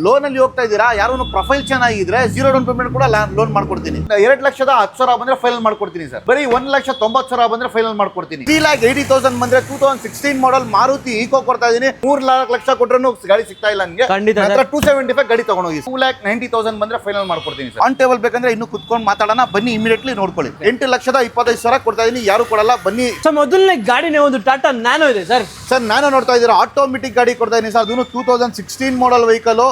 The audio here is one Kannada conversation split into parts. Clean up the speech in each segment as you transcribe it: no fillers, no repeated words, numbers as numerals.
ಲೋನ್ ಅಲ್ಲಿ ಹೋಗ್ತಾ ಇದ್ದೀರಾ, ಯಾರು ಪ್ರೊಫೈಲ್ ಚೆನ್ನಾಗಿದ್ರೆ 0 ಡೌನ್ ಪೇಮೆಂಟ್ ಕೂಡ ಲೋನ್ ಮಾಡ್ಕೊಡ್ತೀನಿ. 2,10,10,000 ಬಂದ್ರೆ ಫೈನಲ್ ಮಾಡ್ಕೊಡ್ತೀನಿ ಸರ್. ಬರೀ 1,90,000 ಬಂದ್ರೆ ಫೈನಲ್ ಮಾಡ್ಕೊಡ್ತೀನಿ. 3,80,000 ಬಂದ್ರೆ 2016 ಮಾಡೆಲ್ ಮಾರುತಿ ಈಕೋ ಕೊಡ್ತಾ ಇದೀನಿ. 3,00,000 ಕೊಟ್ರು ಗಾಡಿ ಸಿಗ್ತಾ ಇಲ್ಲ ನನಗೆ. 275 ಗಾಡಿ ತಗೊಂಡೋಗಿ 2,90,000 ಬಂದ್ರೆ ಫೈನಲ್ ಮಾಡ್ಕೊಡ್ತೀನಿ ಸರ್. ಆನ್ ಟೇಬಲ್ ಬೇಕಂದ್ರೆ ಇನ್ನು ಕುತ್ಕೊಂಡು ಮಾತಾಡೋಣ ಬನ್ನಿ, ಇಮಿಡಿಯೇಟ್ಲಿ ನೋಡ್ಕೊಳ್ಳಿ. 8,25,000 ಕೊಡ್ತಾ ಇದೀನಿ, ಯಾರು ಕೊಡಲ್ಲ ಬನ್ನಿ. ಮೊದಲನೇ ಗಾಡಿನೇ ಒಂದು ಟಾಟಾ ನ್ಯಾನೋ ಇದೆ ಸರ್. ಸರ್ ನ್ಯಾನೋ ನೋಡ್ತಾ ಇದ್ದೀರಾ, ಆಟೋಮೆಟಿಕ್ ಗಾಡಿ ಕೊಡ್ತಾ ಇದೀನಿ ಸರ್. ಅದನ್ನು 2016 model vehicle,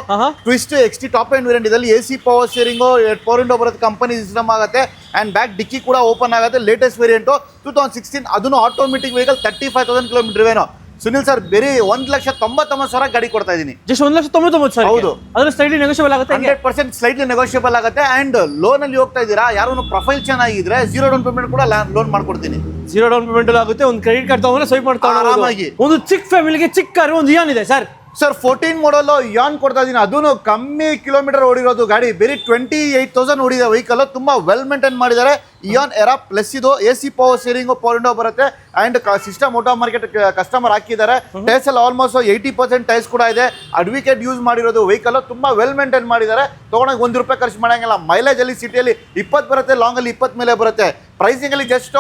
twist XT top end variant. ಇದರಲ್ಲಿ AC ಪವರ್ ಸ್ಟೀರಿಂಗ್, 4 ವಿಂಡೋ ಬರುತ್ತೆ, ಕಂಪನಿ ಸಿಸ್ಟಮ್ ಆಗುತ್ತೆ ಅಂಡ್ ಬ್ಯಾಕ್ ಡಿಕ್ಕಿ ಕೂಡ ಓಪನ್ ಆಗುತ್ತೆ. ಲೇಟೆಸ್ಟ್ ವೇರಿಯಂಟ್ 2016, ಅದನ್ನು ಆಟೋಮೆಟಿಕ್ ವೆಹಿಕಲ್. 35,000 ಕಿಲೋಮೀಟರ್ ಇವೇನೋ. ಸುನಿಲ್ ಸರ್ ಬೇರೆ 1,99,000 ಗಾಡಿ ಕೊಡ್ತಾ ಇದೀನಿ. ಜಸ್ಟ್ 1,99,000. ಹೌದು, ಅದ್ರ ಸ್ಲೈಟ್ಲಿ ನೆಗೋಷಿಯಬಲ್ ಆಗುತ್ತೆ. 100% ಸ್ಲೈಟ್ಲಿ ನೆಗೋಷಿಯಬಲ್ ಆಗುತ್ತೆ. ಅಂಡ್ ಲೋನ್ ಅಲ್ಲಿ ಹೋಗ್ತಾ ಇದ್ದೀರಾ, ಯಾರು ಪ್ರೊಫೈಲ್ ಚೆನ್ನಾಗಿದ್ರೆ 0 ಡೌನ್ ಪೇಮೆಂಟ್ ಕೂಡ ಲೋನ್ ಮಾಡ್ಕೊಡ್ತೀನಿ. 0 ಡೌನ್ ಪೇಮೆಂಟ್ ಆಗುತ್ತೆ. ಒಂದು ಕ್ರೆಡಿಟ್ ಕಾರ್ಡ್ ತಗೊಂಡ್ರೆ ಸ್ವೈಪ್ ಮಾಡ್ತಾ ಆರಾಮಾಗಿ. ಒಂದು ಚಿಕ್ಕ ಫ್ಯಾಮಿಲಿಗೆ ಚಿಕ್ಕ ಕಾರು ಒಂದು ಇಯಾನ್ ಇದೆ ಸರ್. ಸರ್ 14 ಮಾಡಲ್ ಯಾನ್ ಕೊಡ್ತಾ ಇದೀನಿ. ಅದನ್ನು ಕಮ್ಮಿ ಕಿಲೋಮೀಟರ್ ಓಡಿರೋದು ಗಾಡಿ. ಬೇರೆ 28,000 ಓಡಿದೆ ವೆಹಿಕಲ್. ತುಂಬಾ ವೆಲ್ ಮೇಂಟೈನ್ ಮಾಡಿದ್ದಾರೆ. ಇಯಾನ್ ಎರಾ ಪ್ಲಸ್ ಇದು. AC ಪವರ್ ಸ್ಟೀರಿಂಗ್, 4 ವಿಂಡೋ ಬರುತ್ತೆ and system auto market customer ಹಾಕಿದ್ದಾರೆ. ಟೈರ್ಸ್ ಎಲ್ಲ ಆಲ್ಮೋಸ್ಟ್ 80% ಟೈರ್ಸ್ ಕೂಡ ಇದೆ. ಅಡ್ವೊಕೇಟ್ ಯೂಸ್ ಮಾಡಿರೋದು ವೆಹಿಕಲ್. ತುಂಬಾ ವೆಲ್ ಮೇಂಟೈನ್ ಮಾಡಿದ್ದಾರೆ. ತಗೊಂಡಾಗ ₹1 ಖರ್ಚು ಮಾಡಂಗಿಲ್ಲ. ಮೈಲೇಜ್ ಅಲ್ಲಿ ಸಿಟಿಯಲ್ಲಿ 20 ಬರುತ್ತೆ, ಲಾಂಗ್ ಅಲ್ಲಿ 20 ಮೇಲೆ ಬರುತ್ತೆ. ಪ್ರೈಸಿಂಗ್ ಅಲ್ಲಿ ಜಸ್ಟ್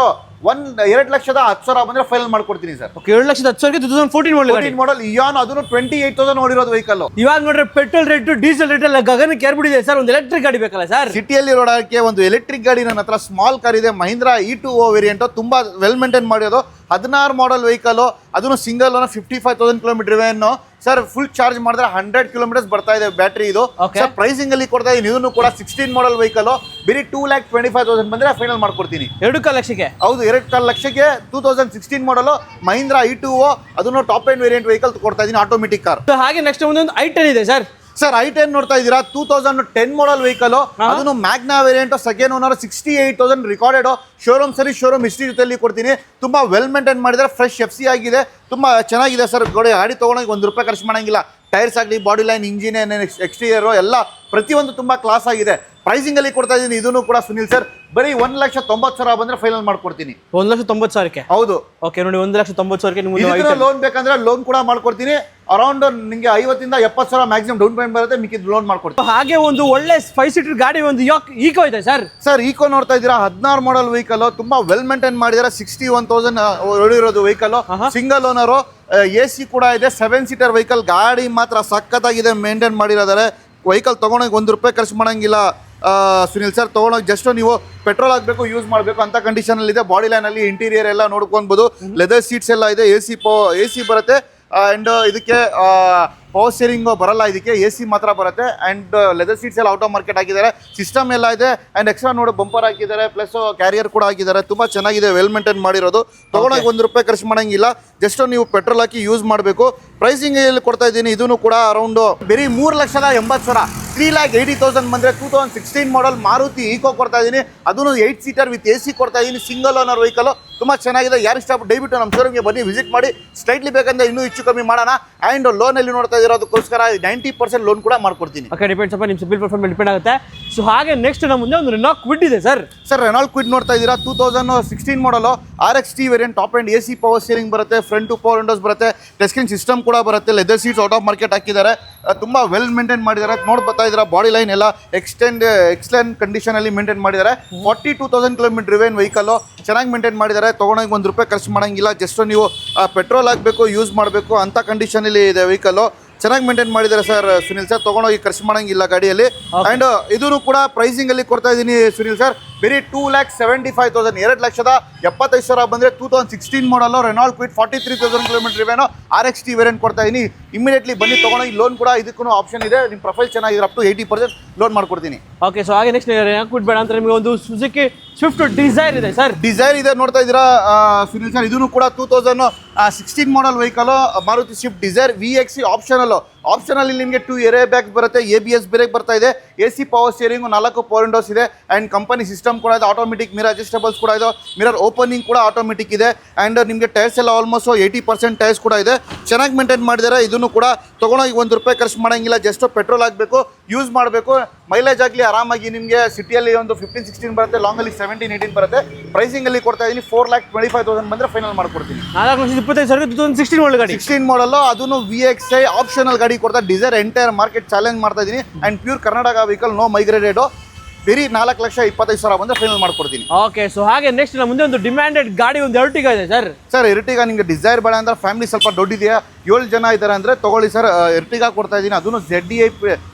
2,10,000 ಬಂದ್ರೆ ಫೈನಲ್ ಮಾಡ್ಕೊಡ್ತೀನಿ ಸರ್. 2,10,000 2014 ಮಾಡಲ್ ಇಯಾನ್, ಅದನ್ನು 28,000 ಓಡಿರೋದು ವೆಹಿಕಲ್. ಇವಾಗ ನೋಡ್ರೆ ಪೆಟ್ರೋಲ್ ರೇಟ್, ಡೀಸೆಲ್ ರೇಟ್ ಎಲ್ಲ ಗಗನಕ್ಕೆ ಏರ್ಬಿಟ್ಟಿದೆ ಸರ್. ಒಂದು ಎಲೆಕ್ಟ್ರಿಕ್ ಗಾಡಿ ಬೇಕಲ್ಲ ಸರ್. ಸಿಟಿಯಲ್ಲಿ ಓಡಾಡಕ್ಕೆ ಒಂದು ಎಲೆಕ್ಟ್ರಿಕ್ ಗಾಡಿ ನನ್ನ ಹತ್ರ ಸ್ಮಾಲ್ ಕಾರ್ ಇದೆ. Mahindra E2O variant. ತುಂಬಾ ವೆಲ್ ಮೇಂಟೈನ್ ಮಾಡಿರೋದು. 16 ಮಾಡಲ್ ವೆಹಿಕಲ್. ಅದನ್ನು ಸಿಂಗಲ್ ಓನರ್, 55,000 ಕಿಲೋಮೀಟರ್ ಇವೇನು ಸರ್. ಫುಲ್ ಚಾರ್ಜ್ ಮಾಡಿದ್ರೆ 100 ಕಿಲೋಮೀಟರ್ಸ್ ಬರ್ತಾ ಇದೆ ಬ್ಯಾಟ್ರಿ ಇದು ಸರ್. ಪ್ರೈಸಿಂಗ್ ಅಲ್ಲಿ ಕೊಡ್ತಾ ಇದೀನಿ. ಇದನ್ನು ಕೂಡ 16 ಮಾಡಲ್ ವೆಹಿಕಲ್. ಬರೀ 2,25,000 ಬಂದ್ರೆ ಫೈನಲ್ ಮಾಡ್ಕೊಡ್ತೀನಿ. 2 ಲಕ್ಷಕ್ಕೆ. ಹೌದು, 2 ಲಕ್ಷಕ್ಕೆ 2016 ಮಾಡಲ್ ಮಹೀಂದ್ರಾ E2O. ಅದನ್ನು ಟಾಪ್ ಎಂಡ್ ವೇರಿಯಂಟ್ ವೆಹಿಕಲ್ ಕೊಡ್ತಾ ಇದೀನಿ, ಆಟೋಮೆಟಿಕ್ ಕಾರ್. ಹಾಗೆ ನೆಕ್ಸ್ಟ್ ಒಂದು i10 ಇದೆ ಸರ್. ಸರ್ i10 ನೋಡ್ತಾ ಇದ್ದೀರಾ, 2010 ಮಾಡಲ್ ವೆಹಿಕಲ್. ಅದನ್ನು Magna variant, second owner, 68,000 recorded. Showroom ಸರಿ, ಶೋರೂಮ್ ಹಿಸ್ಟ್ರಿ ಜೊತೆಲಿ ಕೊಡ್ತೀನಿ. ತುಂಬಾ ವೆಲ್ ಮೇಂಟೈನ್ ಮಾಡಿದ್ರೆ, ಫ್ರೆಶ್ FC ಆಗಿದೆ. ತುಂಬಾ ಚೆನ್ನಾಗಿದೆ ಸರ್. ಗಾಡಿ ತಗೊಂಡೋಗಿ ₹1 ಖರ್ಚು ಮಾಡಂಗಿಲ್ಲ. ಟೈರ್ಸ್ ಆಗಲಿ, ಬಾಡಿ ಲೈನ್, ಇಂಜಿನ್, ಎಕ್ಸ್ಟೀರಿಯರ್ ಎಲ್ಲ ಪ್ರತಿಯೊಂದು ತುಂಬಾ ಕ್ಲಾಸ್ ಆಗಿದೆ. ಪ್ರೈಸಿಂಗ್ ಅಲ್ಲಿ ಕೊಡ್ತಾ ಇದೀನಿ. ಇದನ್ನು ಕೂಡ ಸುನಿಲ್ ಸರ್ ಬರೀ 1,90,000 ಬಂದ್ರೆ ಫೈನಲ್ ಮಾಡ್ಕೊಡ್ತೀನಿ. 1,90,000. ಹೌದು, ಓಕೆ ನೋಡಿ, 1,90,000 ಲೋನ್ ಬೇಕಂದ್ರೆ ಲೋನ್ ಕೂಡ ಮಾಡ್ಕೊಡ್ತೀನಿ. ಅರೌಂಡ್ ನಿಮಗೆ 50,000 to 70,000 ಮ್ಯಾಕ್ಸಿಮಮ್ ಡೌನ್ ಪೇಮೆಂಟ್ ಬರುತ್ತೆ. ಮಿಕ್ಕಿದ್ದು ಲೋನ್ ಮಾಡ್ಕೊಡ್ತೀನಿ. ಹಾಗೆ ಒಂದು ಒಳ್ಳೆ 5 ಸೀಟರ್ ಗಾಡಿ ಒಂದು ಈಕೋ ಇದೆ ಸರ್. ಸರ್ ಈಕೋ ನೋಡ್ತಾ ಇದ್ದೀರಾ, 16 ಮಾಡಲ್ ವೆಹಿಕಲ್. ತುಂಬಾ ವೆಲ್ ಮೇಂಟೈನ್ ಮಾಡಿದ್ದಾರೆ. 61,000 ಓಡಿರೋದು ವೆಹಿಕಲ್. Single owner. AC ಕೂಡ ಇದೆ. 7 ಸೀಟರ್ ವೆಹಿಕಲ್. ಗಾಡಿ ಮಾತ್ರ ಸಖತ್ತಾಗಿದೆ, ಮೇಂಟೈನ್ ಮಾಡಿರೋದಾರೆ. ವೆಹಿಕಲ್ ತಗೊಂಡೋಗಿ ₹1 ಖರ್ಚು ಮಾಡಂಗಿಲ್ಲ ಸುನಿಲ್ ಸರ್. ತಗೊಂಡೋಗಿ ಜಸ್ಟ್ ನೀವು ಪೆಟ್ರೋಲ್ ಹಾಕಬೇಕು, ಯೂಸ್ ಮಾಡಬೇಕು ಅಂತ ಕಂಡೀಷನ್ ಅಲ್ಲಿ ಇದೆ. ಬಾಡಿ ಲೈನ್ ಅಲ್ಲಿ ಇಂಟೀರಿಯರ್ ಎಲ್ಲ ನೋಡ್ಕೊಬಹುದು. ಲೆದರ್ ಸೀಟ್ಸ್ ಎಲ್ಲ ಇದೆ. AC ಬರುತ್ತೆ ಅಂಡ್ ಇದಕ್ಕೆ ಪವರ್ ಸ್ಟೀರಿಂಗ್ ಬರಲ್ಲ. ಇದಕ್ಕೆ AC ಮಾತ್ರ ಬರುತ್ತೆ. ಅಂಡ್ ಲೆದರ್ ಸೀಟ್ಸ್ ಎಲ್ಲ ಔಟ್ ಆಫ್ ಮಾರ್ಕೆಟ್ ಹಾಕಿದ್ದಾರೆ. ಸಿಸ್ಟಮ್ ಎಲ್ಲ ಇದೆ. ಅಂಡ್ ಎಕ್ಸ್ಟ್ರಾ ನೋಡಿ ಬಂಪರ್ ಹಾಕಿದ್ದಾರೆ, ಪ್ಲಸ್ ಕ್ಯಾರಿಯರ್ ಕೂಡ ಹಾಕಿದ್ದಾರೆ. ತುಂಬಾ ಚೆನ್ನಾಗಿದೆ, ವೆಲ್ ಮೇಂಟೈನ್ ಮಾಡಿರೋದು. ತಗೊಂಡೋಗಿ ₹1 ಖರ್ಚು ಮಾಡಂಗಿಲ್ಲ. ಜಸ್ಟ್ ನೀವು ಪೆಟ್ರೋಲ್ ಹಾಕಿ ಯೂಸ್ ಮಾಡಬೇಕು. ಪ್ರೈಸಿಂಗ್ ಇಲ್ಲಿ ಕೊಡ್ತಾ ಇದ್ದೀನಿ. ಇದನ್ನು ಕೂಡ ಅರೌಂಡ್ ಬರೀ 3,80,000. 3,80,000 ಬಂದ್ರೆ 2016 ಮಾಡಲ್ ಮಾರುತಿ ಈಕೋ ಕೊಡ್ತಾ ಇದೀನಿ. ಅದನ್ನು 8 ಸೀಟರ್ ವಿತ್ AC ಕೊಡ್ತಾ ಇದೀನಿ. Single owner vehicle. ತುಂಬಾ ಚೆನ್ನಾಗಿದೆ. ಯಾರು ಇಷ್ಟಪಟ್ಟು ದಯವಿಟ್ಟು ನಮ್ಮ ಶೋರೂಮ್ಗೆ ಬನ್ನಿ, ವಿಸಿಟ್ ಮಾಡಿ. ಸ್ಲೈಟ್ಲಿ ಬೇಕಂದ್ರೆ ಇನ್ನೂ ಹೆಚ್ಚು ಕಮ್ಮಿ ಮಾಡೋಣ. ಅಂಡ್ ಲೋನ್ ಅಲ್ಲಿ ನೋಡ್ತಾ ಇರೋದಕ್ಕೋಸ್ಕರ 90% ಲೋನ್ ಕೂಡ ಮಾಡ್ಕೊಡ್ತೀನಿ. ಓಕೆ, ಡಿಪೆಂಡ್ಸ್ ಅಪ್ಪ ನಿಮ್ಮ ಸಿಬಿಲ್ ಪರ್ಫಾರ್ಮೆನ್ಸ್ ಡಿಪೆಂಡ್ ಆಗುತ್ತೆ. ಸೊ ಹಾಗೆ ನೆಕ್ಸ್ಟ್ ನಮ್ಮ ಮುಂದೆ ಒಂದು ರೆನಾಲ್ಟ್ ಕ್ವಿಡ್ ಇದೆ ಸರ್. ಸರ್ ರೆನಾಲ್ಟ್ ಕ್ವಿಡ್ ನೋಡ್ತಾ ಇದ್ದೀರಾ, 2016 ಮಾಡಲ್. RXT variant. Top end AC power steering ಬರುತ್ತೆ. ಫ್ರಂಟ್ ಟು 4 ವಿಂಡೋಸ್ ಬರುತ್ತೆ. ಟಚ್ ಸ್ಕ್ರೀನ್ ಸಿಸ್ಟಮ್ ಕೂಡ ಬರುತ್ತೆ. Leather seats out of market ಹಾಕಿದ್ದಾರೆ. ತುಂಬಾ ವೆಲ್ ಮೇಂಟೈನ್ ಮಾಡಿದ್ದಾರೆ. ನೋಡಿ ಬರ್ತಾ ಇದ್ದೀರಾ, ಬಾಡಿ ಲೈನ್ ಎಲ್ಲ ಎಕ್ಸಲೆಂಟ್ ಕಂಡೀಷನ್ ಅಲ್ಲಿ ಮೇಂಟೈನ್ ಮಾಡಿದ್ದಾರೆ. 42,000 ಕಿಲೋಮೀಟರ್ ಇವೇನ್ ವೆಹಿಕಲ್. ಚೆನ್ನಾಗಿ ಮೇಂಟೈನ್ ಮಾಡಿದ್ದಾರೆ. ತಗೊಂಡೋಗಿ ₹1 ಖರ್ಚು ಮಾಡಂಗಿಲ್ಲ. ಜಸ್ಟ್ ನೀವು ಪೆಟ್ರೋಲ್ ಹಾಕಬೇಕು, ಯೂಸ್ ಮಾಡಬೇಕು ಅಂತ ಕಂಡೀಷನ್ ಅಲ್ಲಿ ಇದೆ ವೆಹಿಕಲ್. ಚೆನ್ನಾಗಿ ಮೇಂಟೈನ್ ಮಾಡಿದ್ದಾರೆ ಸರ್ ಸುನಿಲ್ ಸರ್. ತಗೊಂಡೋಗಿ ಖರ್ಚು ಮಾಡಂಗಿಲ್ಲ ಗಾಡಿಯಲ್ಲಿ. ಅಂಡ್ ಇದನ್ನು ಕೂಡ ಪ್ರೈಸಿಂಗ್ ಅಲ್ಲಿ ಕೊಡ್ತಾ ಇದೀನಿ ಸುನಿಲ್ ಸರ್. ಬರೀ 2,75,000. 2,75,000 ಬಂದ್ರೆ 2016 ಮಾಡಲ್ ರೆನಾಲ್ಟ್ ಕ್ವಿಡ್. 43,000 ಕಿಲೋಮೀಟರ್ ಇವೇನೋ. RXT ವೇರಿಯಂಟ್ ಕೊಡ್ತಾ ಇದೀನಿ. ಇಮಿಡಿಯೇಟ್ಲಿ ಬನ್ನಿ ತಗೊಂಡೋಗಿ. ಲೋನ್ ಕೂಡ ಇದಕ್ಕೂ ಆಪ್ಷನ್ ಇದೆ. ನಿಮ್ಮ ಪ್ರೊಫೈಲ್ ಚೆನ್ನಾಗಿದೆ, ಅಪ್ ಟು 80% ಲೋನ್ ಮಾಡ್ಕೊಡ್ತೀನಿ. ಓಕೆ, ಸೊ ಹಾಗೆ ನೆಕ್ಸ್ಟ್ ರೆನಾಲ್ಟ್ ಕ್ವಿಡ್ ಬೇಡ ಅಂತ ನಿಮಗೆ ಒಂದು ಸುಜುಕಿ ಸ್ವಿಫ್ಟ್ ಡಿಸೈರ್ ಇದೆ ಸರ್. ಡಿಸೈರ್ ಇದೆ ನೋಡ್ತಾ ಇದ್ದೀರಾ ಸುನಿಲ್ ಸರ್. ಇದನ್ನು ಕೂಡ 2016 ಮಾಡಲ್ vehicle. Maruti Swift Dzire VXC optional ಇಲ್ಲಿ ನಿಮಗೆ 2 ಏರ್ ಬ್ಯಾಗ್ಸ್ ಬರುತ್ತೆ. ABS ಬ್ರೇಕ್ ಬರ್ತಾ ಇದೆ. AC power steering, 4 power Windows ಇದೆ. ಅಂಡ್ ಕಂಪನಿ ಸಿಸ್ಟಮ್ ಕೂಡ ಇದೆ. ಆಟೋಮೆಟಿಕ್ ಮಿರರ್ ಅಡ್ಜಸ್ಟಬಲ್ಸ್ ಕೂಡ ಇದೆ. ಮಿರರ್ ಓಪನಿಂಗ್ ಕೂಡ ಆಟೋಮೆಟಿಕ್ ಇದೆ. ಅಂಡ್ ನಿಮಗೆ ಟೈರ್ಸ್ ಎಲ್ಲ ಆಲ್ಮೋಸ್ಟ್ 80% ಟೈರ್ಸ್ ಕೂಡ ಇದೆ. ಚೆನ್ನಾಗಿ ಮೇಂಟೈನ್ ಮಾಡಿದ್ದಾರೆ. ಇದನ್ನು ಕೂಡ ತಗೊಂಡೋಗಿ ₹1 ಖರ್ಚು ಮಾಡಂಗಿಲ್ಲ. ಜಸ್ಟ್ ಪೆಟ್ರೋಲ್ ಹಾಕಬೇಕು, ಯೂಸ್ ಮಾಡಬೇಕು. ಮೈಲೇಜ್ ಆಗಲಿ ಆರಾಮಾಗಿ ನಿಮಗೆ ಸಿಟಿಯಲ್ಲಿ ಒಂದು 15-16 ಬರುತ್ತೆ. ಲಾಂಗ್ ಅಲ್ಲಿ 17-18 ಬರುತ್ತೆ. ಪ್ರೈಸಿಂಗ್ ಅಲ್ಲಿ ಕೊಡ್ತಾ ಇದೀನಿ. 4,25,000 ಬಂದ್ರೆ ಫೈನಲ್ ಮಾಡ್ಕೊಡ್ತೀನಿ. 4,25,000 2016 ಮಾಡಲ್ ಗಾಡಿ. 16 ಮಾಡಲ್. ಅದನ್ನು VXI ಆಪ್ಷನಲ್ ಗಾಡಿ ಕೊಡ್ತಾ ಡಿಸೈರ್ ಎಂಟೈರ್ ಮಾರ್ಕೆಟ್ ಚಾಲೆಂಜ್ ಮಾಡ್ತಾ ಇದ್ದೀನಿ and pure Karnataka vehicle no migrated ಬರೀ 4,25,000 ಬಂದರೆ ಫೈನಲ್ ಮಾಡ್ಕೊಡ್ತೀನಿ. ಓಕೆ, ಸೊ ಹಾಗೆ ನೆಕ್ಸ್ಟ್ ನಮ್ಮ ಮುಂದೆ ಒಂದು ಡಿಮ್ಯಾಂಡೆಡ್ ಗಾಡಿ ಒಂದು ಎರ್ಟಿಗಾ ಇದೆ ಸರ್. ಸರ್ ಎರ್ಟಿಗಾ ನಿಮಗೆ ಡಿಸೈರ್ ಬೇಡ ಅಂದ್ರೆ ಫ್ಯಾಮಿಲಿ ಸ್ವಲ್ಪ ದೊಡ್ಡಿದೆಯಾ 7 ಜನ ಇದ್ದಾರೆ ಅಂದರೆ ತೊಗೊಳ್ಳಿ ಸರ್. ಎರ್ಟಿಗಾ ಕೊಡ್ತಾ ಇದ್ದೀನಿ, ಅದನ್ನು ZDI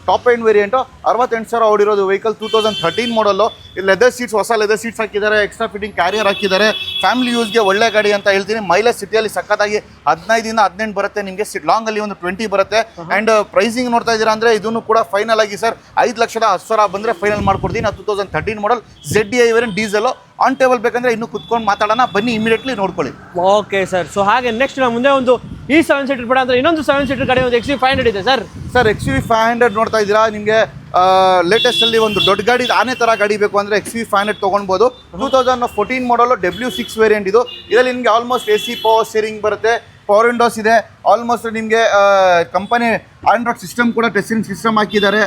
ಟಾಪ್ ಎಂಡ್ ವೇರಿಯಂಟು 68,000 ಓಡಿರೋದು ವೆಹಿಕಲ್ 2013 ಮಾಡಲು. ಲೆದರ್ ಸೀಟ್ಸ್, ಹೊಸ ಲೆದರ್ ಸೀಟ್ಸ್ ಹಾಕಿದ್ದಾರೆ, ಎಕ್ಸ್ಟ್ರಾ ಫಿಟ್ಟಿಂಗ್ ಕ್ಯಾರಿಯರ್ ಹಾಕಿದ್ದಾರೆ. ಫ್ಯಾಮಿಲಿ ಯೂಸ್ಗೆ ಒಳ್ಳೆ ಗಾಡಿ ಅಂತ ಹೇಳ್ತೀನಿ. ಮೈಲೇಜ್ ಸಿಟಿಯಲ್ಲಿ ಸಕ್ಕತ್ತಾಗಿ 15-18 ಬರುತ್ತೆ ನಿಮಗೆ, ಲಾಂಗಲ್ಲಿ ಒಂದು 20 ಬರುತ್ತೆ. ಆ್ಯಂಡ್ ಪ್ರೈಸಿಂಗ್ ನೋಡ್ತಾ ಇದ್ದೀರಾ ಅಂದರೆ ಇದನ್ನು ಕೂಡ ಫೈನಲ್ ಆಗಿ ಸರ್ 5,10,000 ಬಂದರೆ ಫೈನಲ್ ಮಾಡ್ಕೊಡ್ತೀನಿ. 2013 ಮಾಡಲ್ ZDI variant diesel on table ಬೇಕಂದ್ರೆ ಇನ್ನೂ ಕುತ್ಕೊಂಡು ಮಾತಾಡೋಣ, ಬನ್ನಿ ಇಮಿಡಿಯೇಟ್ಲಿ ನೋಡ್ಕೊಳ್ಳಿ. ಓಕೆ ಸರ್, ಸೊ ಹಾಗೆ ನೆಕ್ಸ್ಟ್ ನಮ್ಮ ಮುಂದೆ ಒಂದು ಈ 7 ಸೀಟರ್ ಬೇಡ ಅಂದ್ರೆ ಇನ್ನೊಂದು 7 ಸೀಟರ್ ಗಾಡಿ ಒಂದು XUV500 ಇದೆ ಸರ್. ಸರ್ XUV 500 ನೋಡ್ತಾ ಇದ್ದೀರಾ, ನಿಮಗೆ ಲೇಟೆಸ್ಟಲ್ಲಿ ಒಂದು ದೊಡ್ಡ ಗಾಡಿ ಆನೆ ಥರ ಗಾಡಿ ಬೇಕು ಅಂದರೆ XUV 500 ತೊಗೊಳ್ಬೋದು. 2014 ಮಾಡಲು W6 ವೇರಿಯಂಟ್ ಇದು. ಇದರಲ್ಲಿ ನಿಮಗೆ ಆಲ್ಮೋಸ್ಟ್ AC ಪವರ್ ಸ್ಟೀರಿಂಗ್ ಬರುತ್ತೆ, ಪವರ್ ವಿಂಡೋಸ್ ಇದೆ. ಆಲ್ಮೋಸ್ಟ್ ನಿಮಗೆ ಕಂಪನಿ ಆಂಡ್ರಾಯ್ಡ್ ಸಿಸ್ಟಮ್ ಕೂಡ ಟೆಸ್ಟಿಂಗ್ ಸಿಸ್ಟಮ್ ಹಾಕಿದ್ದಾರೆ.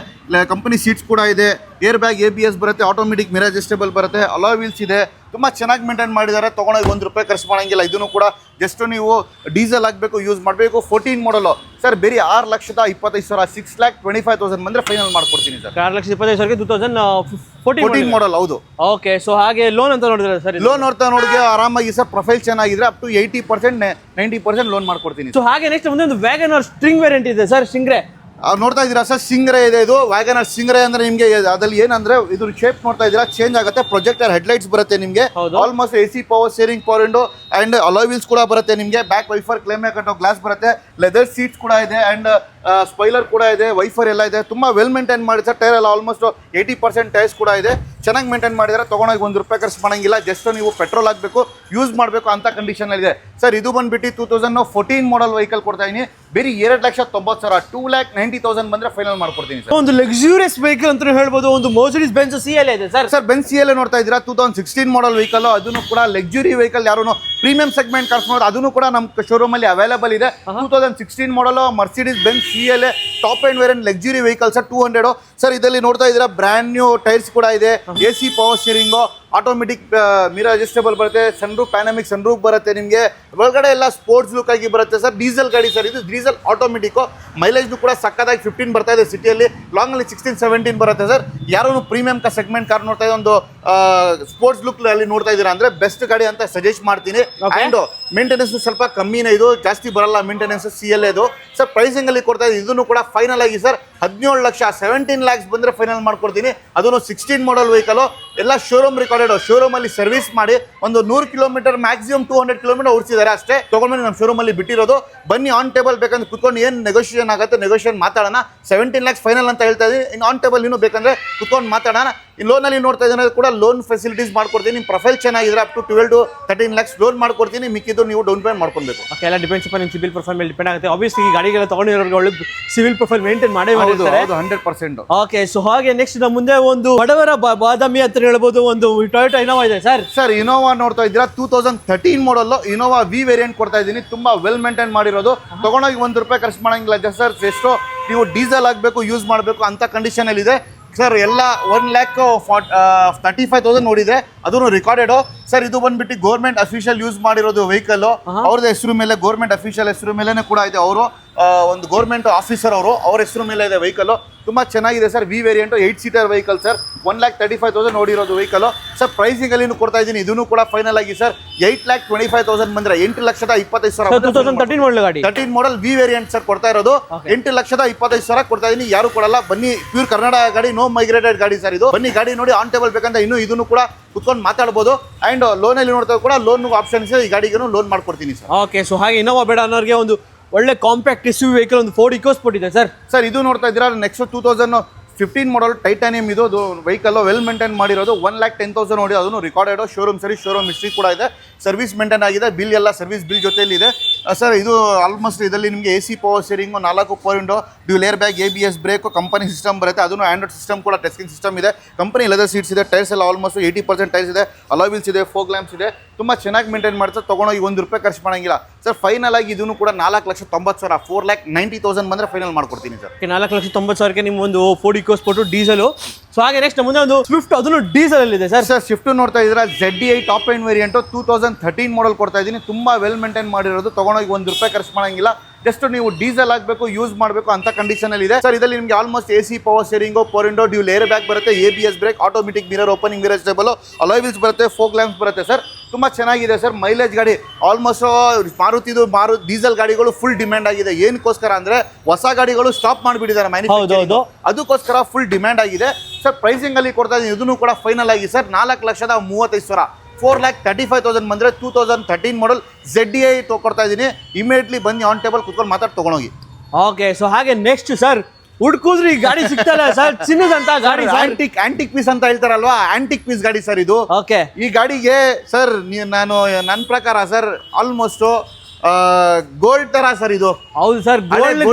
ಕಂಪನಿ ಸೀಟ್ಸ್ ಕೂಡ ಇದೆ, ಏರ್ ಬ್ಯಾಗ್ ABS ಬರುತ್ತೆ, ಆಟೋಮೆಟಿಕ್ ಮಿರರ್ ಅಡ್ಜಸ್ಟೇಬಲ್ ಬರುತ್ತೆ, ಅಲೋ ವೀಲ್ಸ್ ಇದೆ. ತುಂಬ ಚೆನ್ನಾಗಿ ಮೇಂಟೈನ್ ಮಾಡಿದ್ದಾರೆ. ತೊಗೊಂಡೋಗಿ ₹1 ಖರ್ಚು ಮಾಡೋಂಗಿಲ್ಲ. ಇದನ್ನು ಕೂಡ ಜಸ್ಟ್ ನೀವು ಡೀಸೆಲ್ ಆಗಬೇಕು, ಯೂಸ್ ಮಾಡಬೇಕು. 14 ಮಾಡಲು ಸರ್ ಬರೀ 6,25,000 6,25,000 ಬಂದರೆ ಫೈನಲ್ ಮಾಡ್ಕೊಡ್ತೀನಿ ಸರ್. 6,25,000 2014 ಮಾಡಲ್. ಹೌದು. ಓಕೆ, ಸೊ ಹಾಗೆ ಲೋನ್ ಅಂತ ನೋಡಿದ್ರೆ ಸರ್, ಲೋನ್ ನೋಡಿದ್ರೆ ಆರಾಮಾಗಿ ಸರ್, ಪ್ರೊಫೈಲ್ ಚೆನ್ನಾಗಿದ್ರೆ ಅಪ್ ಟು 80% 90% ಲೋನ್ ಮಾಡ್ಕೊಡ್ತೀನಿ. ಸೊ ಹಾಗೆ ನೆಕ್ಸ್ಟ್ ಮುಂದೆ ಒಂದು ವ್ಯಾಗನರ್ ಸ್ಟ್ರಿಂಗ್ ವೇರಿಯಂಟ್ ಇದೆ ಸರ್, ಸ್ಟಿಂಗ್ರೆ. ನೋಡ್ತಾ ಇದ್ದೀರಾ ಸರ್, ಸಿಂಗ್ರೆ ಇದೆ ಇದು. ವ್ಯಾಗನರ್ ಸಿಂಗ್ರೆ ಅಂದ್ರೆ ನಿಮಗೆ ಅದ್ರಲ್ಲಿ ಏನಂದ್ರೆ ಇದ್ರ ಶೇಪ್ ನೋಡ್ತಾ ಇದ್ದೀರಾ ಚೇಂಜ್ ಆಗುತ್ತೆ. ಪ್ರೊಜೆಕ್ಟರ್ ಹೆಡ್ಲೈಟ್ಸ್ ಬರುತ್ತೆ ನಿಮಗೆ, almost AC power steering, power window and hello wheels ಕೂಡ ಬರುತ್ತೆ ನಿಮಗೆ. ಬ್ಯಾಕ್ ವೈಫರ್ ಕ್ಲೇಮ್ ಕಟ್ಟೋ ಗ್ಲಾಸ್ ಬರುತ್ತೆ, ಲೆದರ್ ಸೀಟ್ಸ್ ಕೂಡ ಇದೆ ಅಂಡ್ ಸ್ಪೈಲರ್ ಕೂಡ ಇದೆ, ವೈಫರ್ ಎಲ್ಲ ಇದೆ. ತುಂಬ ವೆಲ್ ಮೇಂಟೈನ್ ಮಾಡಿ ಸರ್. ಟೈರ್ ಎಲ್ಲ ಆಲ್ಮೋಸ್ಟ್ 80% ಟೈರ್ಸ್ ಕೂಡ ಇದೆ, ಚೆನ್ನಾಗಿ ಮೇಂಟೈನ್ ಮಾಡಿದರೆ. ತೊಗೊಂಡೋಗಿ ₹1 ಖರ್ಚು ಮಾಡೋಂಗಿಲ್ಲ. ಜಸ್ಟ್ ನೀವು ಪೆಟ್ರೋಲ್ ಹಾಕಬೇಕು, ಯೂಸ್ ಮಾಡಬೇಕು ಅಂತ ಕಂಡೀಷನ್ ಇದೆ ಸರ್. ಇದು ಬಂದ್ಬಿಟ್ಟು 2014 ಮಾಡಲ್ ವೆಹಿಕಲ್ ಕೊಡ್ತಾ ಇದೀನಿ, ಬರೀ 2,90,000 2,90,000 ಬಂದ್ರೆ ಫೈನಲ್ ಮಾಡ್ಕೊಡ್ತೀನಿ ಸರ್. ಒಂದು ಲಕ್ಸುರಿಯಸ್ ವೆಹಿಕಲ್ ಅಂತ ಹೇಳ್ಬೋದು, ಒಂದು Mercedes Benz CLA ಇದೆ ಸರ್. ಸರ್ ಬೆನ್ಸ್ CLA ನೋಡ್ತಾ ಇದ್ದೀರಾ, 2016 ಮಾಡಲ್ ವೆಹಿಕಲ್. ಅದನ್ನು ಕೂಡ ಲಕ್ಸುರಿ ವೆಹಿಕಲ್, ಯಾರು ಪ್ರೀಮಿಯಂ ಸೆಗ್ಮೆಂಟ್ ಕಾರ್ಸ್ ನೋಡೋದು ಅದನ್ನು ಕೂಡ ನಮ್ಮ ಶೋರೂಮ್ ಅಲ್ಲಿ ಅವೈಲೇಬಲ್ ಇದೆ. 2016 ಮಾಡಲ್ Mercedes Benz CLA top end variant luxury vehicle sir, 200 sir. ಇದರಲ್ಲಿ ನೋಡ್ತಾ ಇದ್ದೀರಾ ಬ್ರ್ಯಾಂಡ್ ನ್ಯೂ ಟೈರ್ಸ್ ಕೂಡ ಇದೆ, AC power steering, automatic mirror adjustable ಬರುತ್ತೆ, ಸನ್ರೂಫ್ ಪ್ಯಾನಮಿಕ್ ಸನ್ರೂಫ್ ಬರುತ್ತೆ ನಿಮಗೆ. ಒಳಗಡೆ ಎಲ್ಲ ಸ್ಪೋರ್ಟ್ಸ್ ಲುಕ್ ಆಗಿ ಬರುತ್ತೆ ಸರ್. ಡೀಸೆಲ್ ಗಾಡಿ ಸರ್, ಇದು ಡೀಸೆಲ್ ಆಟೋಮೆಟಿಕ್. ಮೈಲೇಜ್ ಕೂಡ ಸಕ್ಕತ್ತಾಗಿ 15 ಬರ್ತಾ ಇದೆ ಸಿಟಿಯಲ್ಲಿ, ಲಾಂಗಲ್ಲಿ 16-17 ಬರುತ್ತೆ ಸರ್. ಯಾರು ಪ್ರೀಮಿಯಂ ಸೆಗ್ಮೆಂಟ್ ಕಾರ್ ನೋಡ್ತಾ ಇದೆ, ಒಂದು ಸ್ಪೋರ್ಟ್ಸ್ ಲುಕ್ ಅಲ್ಲಿ ನೋಡ್ತಾ ಇದ್ದೀರಾ ಅಂದ್ರೆ ಬೆಸ್ಟ್ ಗಾಡಿ ಅಂತ ಸಜೆಸ್ಟ್ ಮಾಡ್ತೀನಿ. ಅಂಡ್ ಮೇಂಟೆನೆನ್ಸ್ ಸ್ವಲ್ಪ ಕಮ್ಮಿನೇ, ಇದು ಜಾಸ್ತಿ ಬರಲ್ಲ ಮೇಂಟೆನೆನ್ಸ್ CLA ಇದು ಸರ್. ಪ್ರೈಸಿಂಗ್ ಅಲ್ಲಿ ಕೊಡ್ತಾ ಇದೆ. ಇದನ್ನು ಕೂಡ ಫೈನಲ್ ಆಗಿ ಸರ್ 17 ಲಕ್ಷ 17 lakhs ಬಂದ್ರೆ ಫೈನಲ್ ಮಾಡ್ಕೊಡ್ತೀನಿ. ಅದನ್ನು 16 ಮಾಡಲ್ ವೆಹಿಕಲ್, ಎಲ್ಲ ಶೋರೂಮ್ ರಿಕಾರ್ಡೆಡ್. ಶೋರೂಮ್ ಅಲ್ಲಿ ಸರ್ವಿಸ್ ಮಾಡಿ ಒಂದು 100 ಕಿಲೋಮೀಟರ್ ಮ್ಯಾಕ್ಸಿಮಮ್ 200 ಕಿಲೋಮೀಟರ್ ಓಡಿಸಿದ್ದಾರೆ ಅಷ್ಟೇ. ತಗೊಂಡ್ಬಂದು ನಮ್ಮ ಶೋರೂಮ್ ಅಲ್ಲಿ ಬಿಟ್ಟಿರೋದು. ಬನ್ನಿ ಆನ್ ಟೇಬಲ್ ಬೇಕಂದ್ರೆ ಕುತ್ಕೊಂಡು ಏನು ನೆಗೋಷಿಯೇಷನ್ ಆಗುತ್ತೆ ನೆಗೋಷಿಯೇಷನ್ ಮಾತಾಡೋಣ. 17 lakhs ಫೈನಲ್ ಅಂತ ಹೇಳ್ತಾ ಇದ್ದೀನಿ. ಇನ್ನು ಆನ್ ಟೇಬಲ್ ಇನ್ನೂ ಬೇಕಂದ್ರೆ ಕುತ್ಕೊಂಡು ಮಾತಾಡೋಣ. ಈ ಲೋನಲ್ಲಿ ನೋಡ್ತಾ ಇದ್ದೀನಿ ಕೂಡ ಲೋನ್ ಫೆಸಿಲಿಟೀಸ್ ಮಾಡ್ಕೊಡ್ತೀನಿ. ನಿಮ್ಮ ಪ್ರೊಫೈಲ್ ಚೆನ್ನಾಗಿದ್ರೆ up to 12 to 13 lakhs loan ಮಾಡ್ಕೊಡ್ತೀನಿ. ಮಿಕ್ಕಿದ್ದು ನೀವು ಡೌನ್ ಪೇಮೆಂಟ್ ಮಾಡ್ಕೊಬೇಕು. ಓಕೆ, ಎಲ್ಲ ಡಿಪೆಂಡ್ಸ್ ಅಪ್ಪ ನಿಮ್ಮ ಸಿವಿಲ್ ಪ್ರೊಫೈಲ್ ಮೇಲೆ ಡಿಪೆಂಡ್ ಆಗುತ್ತೆ. ಆಬ್ವಿಯಸ್ಲಿ ಈ ಗಾಡಿಗೆಲ್ಲ ತಗೊಂಡಿರೋರಿಗೆ ಒಳ್ಳೆ ಸಿವಿಲ್ ಪ್ರೊಫೈಲ್ ಮೇಂಟೈನ್ ಮಾಡೇ ಮಾಡಿರ್ತಾರೆ. 100%. ಓಕೆ, ಸೊ ಹಾಗೆ ನೆಕ್ಸ್ಟ್ ನಮ್ಮ ಮುಂದೆ ಒಂದು ಬಡವರ ಬಾದಾಮಿ ಅಂತ ಹೇಳ್ಬೋದು, ಒಂದು ಟೊಯೋಟಾ ಇನೋವಾ ಇದೆ ಸರ್. ಸರ್ ಇನೋವಾ ನೋಡ್ತಾ ಇದ್ದೀರಾ, 2013 ಮಾಡಲ್ ಇನೋವಾ V ವೇರಿಯಂಟ್ ಕೊಡ್ತಾ ಇದ್ದೀನಿ. ತುಂಬಾ ವೆಲ್ ಮೇಂಟೈನ್ ಮಾಡಿರೋದು. ತಗೊಂಡೋಗಿ ₹1 ಖರ್ಚು ಮಾಡಂಗಿಲ್ಲ. ಜಸ್ಟ್ ಸರ್ ಎಷ್ಟು ನೀವು ಡೀಸೆಲ್ ಆಗಬೇಕು, ಯೂಸ್ ಮಾಡಬೇಕು ಅಂತ ಕಂಡೀಷನ್ ಅಲ್ಲಿ ಇದೆ ಸರ್. ಎಲ್ಲ 1,35,000 ನೋಡಿದೆ, ಅದನ್ನು ರಿಕಾರ್ಡೆಡ್ ಸರ್. ಇದು ಬಂದ್ಬಿಟ್ಟು ಗೌರ್ಮೆಂಟ್ ಅಫಿಷಿಯಲ್ ಯೂಸ್ ಮಾಡಿರೋದು ವೆಹಿಕಲ್. ಅವ್ರದ್ದು ಹೆಸರು ಮೇಲೆ, ಗೌರ್ಮೆಂಟ್ ಅಫಿಷಿಯಲ್ ಹೆಸರು ಮೇಲೆನೇ ಕೂಡ ಇದೆ. ಅವರು ಒಂದು ಗೌರ್ಮೆಂಟ್ ಆಫೀಸರ್, ಅವ್ರ ಹೆಸರು ಮೇಲೆ ಇದೆ ವೆಹಿಕಲ್. ತುಂಬಾ ಚೆನ್ನಾಗಿದೆ sir. V variant 8 seater vehicle sir. 1,35,000 ನೋಡಿರೋದು ವೆಹಿಕಲ್ ಸರ್. ಪ್ರೈಸಿಂಗ್ ಅಲ್ಲಿ ಕೊಡ್ತಾ ಇದ್ದೀನಿ. ಇದನ್ನು ಕೂಡ ಫೈನಲ್ ಆಗಿ ಸರ್ 8,25,000 ಬಂದ್ರೆ 8,25,000 2013 ಮಾಡಲ್ ಗಾಡಿ, 13 ಮಾಡಲ್ V ವೇರಿಯಂಟ್ ಸರ್ ಕೊಡ್ತಾ ಇರೋದು. 8,25,000 ಕೊಡ್ತಾ ಇದೀನಿ. ಯಾರು ಕೊಡಲ್ಲ. ಬನ್ನಿ, ಪ್ಯೂರ್ ಕರ್ನಾಟಕ ಗಾಡಿ, ನೋ ಮೈಗ್ರೇಟೆಡ್ ಗಾಡಿ ಸರ್ ಇದು. ಬನ್ನಿ ಗಾಡಿ ನೋಡಿ, ಆನ್ ಟೇಬಲ್ ಬೇಕಂತ ಇನ್ನು ಇದನ್ನು ಕೂಡ ಕುತ್ಕೊಂಡು ಮಾತಾಡ್ಬೋದು. ಅಂಡ್ ಲೋನ್ ಅಲ್ಲಿ ನೋಡ್ತಾ ಕೂಡ ಲೋನ್ ಆಪ್ಷನ್ಸ್ ಈ ಗಾಡಿಗೆ ಲೋನ್ ಮಾಡ್ಕೊಡ್ತೀನಿ ಸರ್. ಓಕೆ, ಸೊ ಹಾಗೆ ಇನೋವಾ ಬೇಡ ಅನ್ನೋರಿಗೆ ಒಂದು ಒಳ್ಳೆ ಕಾಂಪ್ಯಾಕ್ಟ್ SUV ವೆಹಿಕಲ್ ಒಂದು Ford EcoSport ಇದೆ ಸರ್. ಸರ್ ಇದು ನೋಡ್ತಾ ಇದ್ದೀರಾ, ನೆಕ್ಸ್ಟ್ 2015 ಮಾಡಲ್ ಟೈಟಾನಿಯಂ ಇದು ವೆಹಿಕಲ್. ವೆಲ್ ಮೇಂಟೈನ್ ಮಾಡಿರೋದು. 1,10,000 ನೋಡಿ, ಅದನ್ನು ರಿಕಾರ್ಡೆಡ್. ಶೋರೂಮ್ ಸರಿ, ಶೋರೂಮ್ ಹಿಸ್ಟ್ರಿ ಕೂಡ ಇದೆ. ಸರ್ವಿಸ್ ಮೇಂಟೈನ್ ಆಗಿದೆ. ಬಿಲ್ ಎಲ್ಲ ಸರ್ವಿಸ್ ಬಿಲ್ ಜೊತೆಯಲ್ಲಿ ಇದೆ ಸರ್. ಇದು ಆಲ್ಮೋಸ್ಟ್ ಇದರಲ್ಲಿ ನಿಮಗೆ AC power steering, 4 power window, dual air bag, ABS brake, company system ಬರುತ್ತೆ. ಅದನ್ನು ಆಂಡ್ರಾಯ್ಡ್ ಸಿಸ್ಟಮ್ ಕೂಡ ಟೆಸ್ಟಿಂಗ್ ಸಿಸ್ಟಮ್ ಇದೆ. ಕಂಪನಿ ಲೆದರ್ ಸೀಟ್ಸ್ ಇದೆ. ಟೈರ್ಸ್ ಎಲ್ಲ ಆಲ್ಮೋಸ್ಟ್ 80% ಟೈರ್ಸ್ ಇದೆ. ಅಲೋ ವೀಲ್ಸ್ ಇದೆ, ಫೋಗ್ ಲ್ಯಾಂಪ್ಸ್ ಇದೆ. ತುಂಬ ಚೆನ್ನಾಗಿ ಮೇಂಟೈನ್ ಮಾಡ್ತಾರೆ. ತೊಗೊಂಡೋಗಿ ₹1 ಖರ್ಚು ಮಾಡೋಂಗಿಲ್ಲ ಸರ್. ಫೈನಲ್ ಆಗಿ ಇದನ್ನು ಕೂಡ 4,90,000 4,90,000 ಬಂದರೆ ಫೈನಲ್ ಮಾಡ್ಕೊಡ್ತೀನಿ ಸರ್. 4,90,000 ನಿಮ್ಮ ಒಂದು Ford EcoSport ಡೀಸೆಲ್. ಸೊ ಹಾಗೆ ನೆಕ್ಸ್ಟ್ ಮುಂದೆ ಒಂದು ಸ್ವಿಫ್ಟ್, ಅದನ್ನು ಡೀಸೆಲ್ ಅಲ್ಲಿ ಇದೆ ಸರ್. ಸರ್ ಸ್ವಿಫ್ಟ್ ನೋಡ್ತಾ ಇದ್ದೀರಾ, ZDI ಟಾಪ್ ಎಂಡ್ ವೇರಿಯಂಟ್ 2013 ಮಾಡಲ್ ಕೊಡ್ತಾ ಇದ್ದೀನಿ. ತುಂಬಾ ವೆಲ್ ಮೇಂಟೈನ್ ಮಾಡಿರೋದು. ತೊಗೊಂಡೋಗಿ ₹1 ಖರ್ಚು ಮಾಡೋಂಗಿಲ್ಲ. ಜಸ್ಟ್ ನೀವು ಡೀಸೆಲ್ ಆಗಬೇಕು ಯೂಸ್ ಮಾಡಬೇಕು ಅಂತ ಕಂಡೀಷನ್ ಅಲ್ಲಿ ಇದೆ ಸರ್. ಇದರಲ್ಲಿ ನಿಮಗೆ almost AC power steering, four window dual air bag ಬರುತ್ತೆ, ABS brake, automatic mirror opening, mirror stable, alloy wheels ಬರುತ್ತೆ, ಫೋಕ್ ಲ್ಯಾಂಪ್ಸ್ ಬರುತ್ತೆ ಸರ್. ತುಂಬಾ ಚೆನ್ನಾಗಿದೆ ಸರ್. ಮೈಲೇಜ್ ಗಾಡಿ ಆಲ್ಮೋಸ್ಟ್ ಮಾರುತಿದು ಡೀಸೆಲ್ ಗಾಡಿಗಳು ಫುಲ್ ಡಿಮ್ಯಾಂಡ್ ಆಗಿದೆ. ಏನಕ್ಕೋಸ್ಕರ ಅಂದ್ರೆ ಹೊಸ ಗಾಡಿಗಳು ಸ್ಟಾಪ್ ಮಾಡಿಬಿಟ್ಟಿದ್ದಾರೆ ಮ್ಯಾನುಫ್ಯಾಕ್ಚರಿಂಗ್, ಅದಕ್ಕೋಸ್ಕರ ಫುಲ್ ಡಿಮ್ಯಾಂಡ್ ಆಗಿದೆ ಸರ್. ಪ್ರೈಸಿಂಗ್ ಅಲ್ಲಿ ಕೊಡ್ತಾ ಇದ್ದೀನಿ, ಇದನ್ನು ಕೂಡ ಫೈನಲ್ ಆಗಿ ಸರ್ 4,35,000 4,35,000 ಬಂದ್ರೆ 2013 ಮಾಡಲ್ ZDI ಕೊಡ್ತಾ ಇದ್ದೀನಿ. ಇಮಿಡಿಯೇಟ್ಲಿ ಬನ್ನಿ, ಆನ್ ಟೇಬಲ್ ಕುತ್ಕೊಂಡು ಮಾತಾಡಿ ತಗೊಂಡೋಗಿ. ಓಕೆ, ಸೊ ಹಾಗೆ ನೆಕ್ಸ್ಟ್ ಸರ್ ಹುಡ್ಕುದ್ರಿ ಗಾಡಿ ಸಿಗ್ತಲ್ಲ ಸರ್, ಚಿನ್ನದಂತ ಗಾಡಿ ಆಂಟಿಕ್ ಪೀಸ್ ಅಂತ ಹೇಳ್ತಾರಲ್ವಾ, ಆಂಟಿಕ್ ಪೀಸ್ ಗಾಡಿ ಸರ್ ಇದು. ಓಕೆ, ಈ ಗಾಡಿಗೆ ಸರ್ ನನ್ನ ಪ್ರಕಾರ ಸರ್ ಆಲ್ಮೋಸ್ಟ್ ಗೋಲ್ಡ್ ತರ ಸರ್ ಇದು. ಹೌದು ಸರ್, ಗೋಲ್ಡ್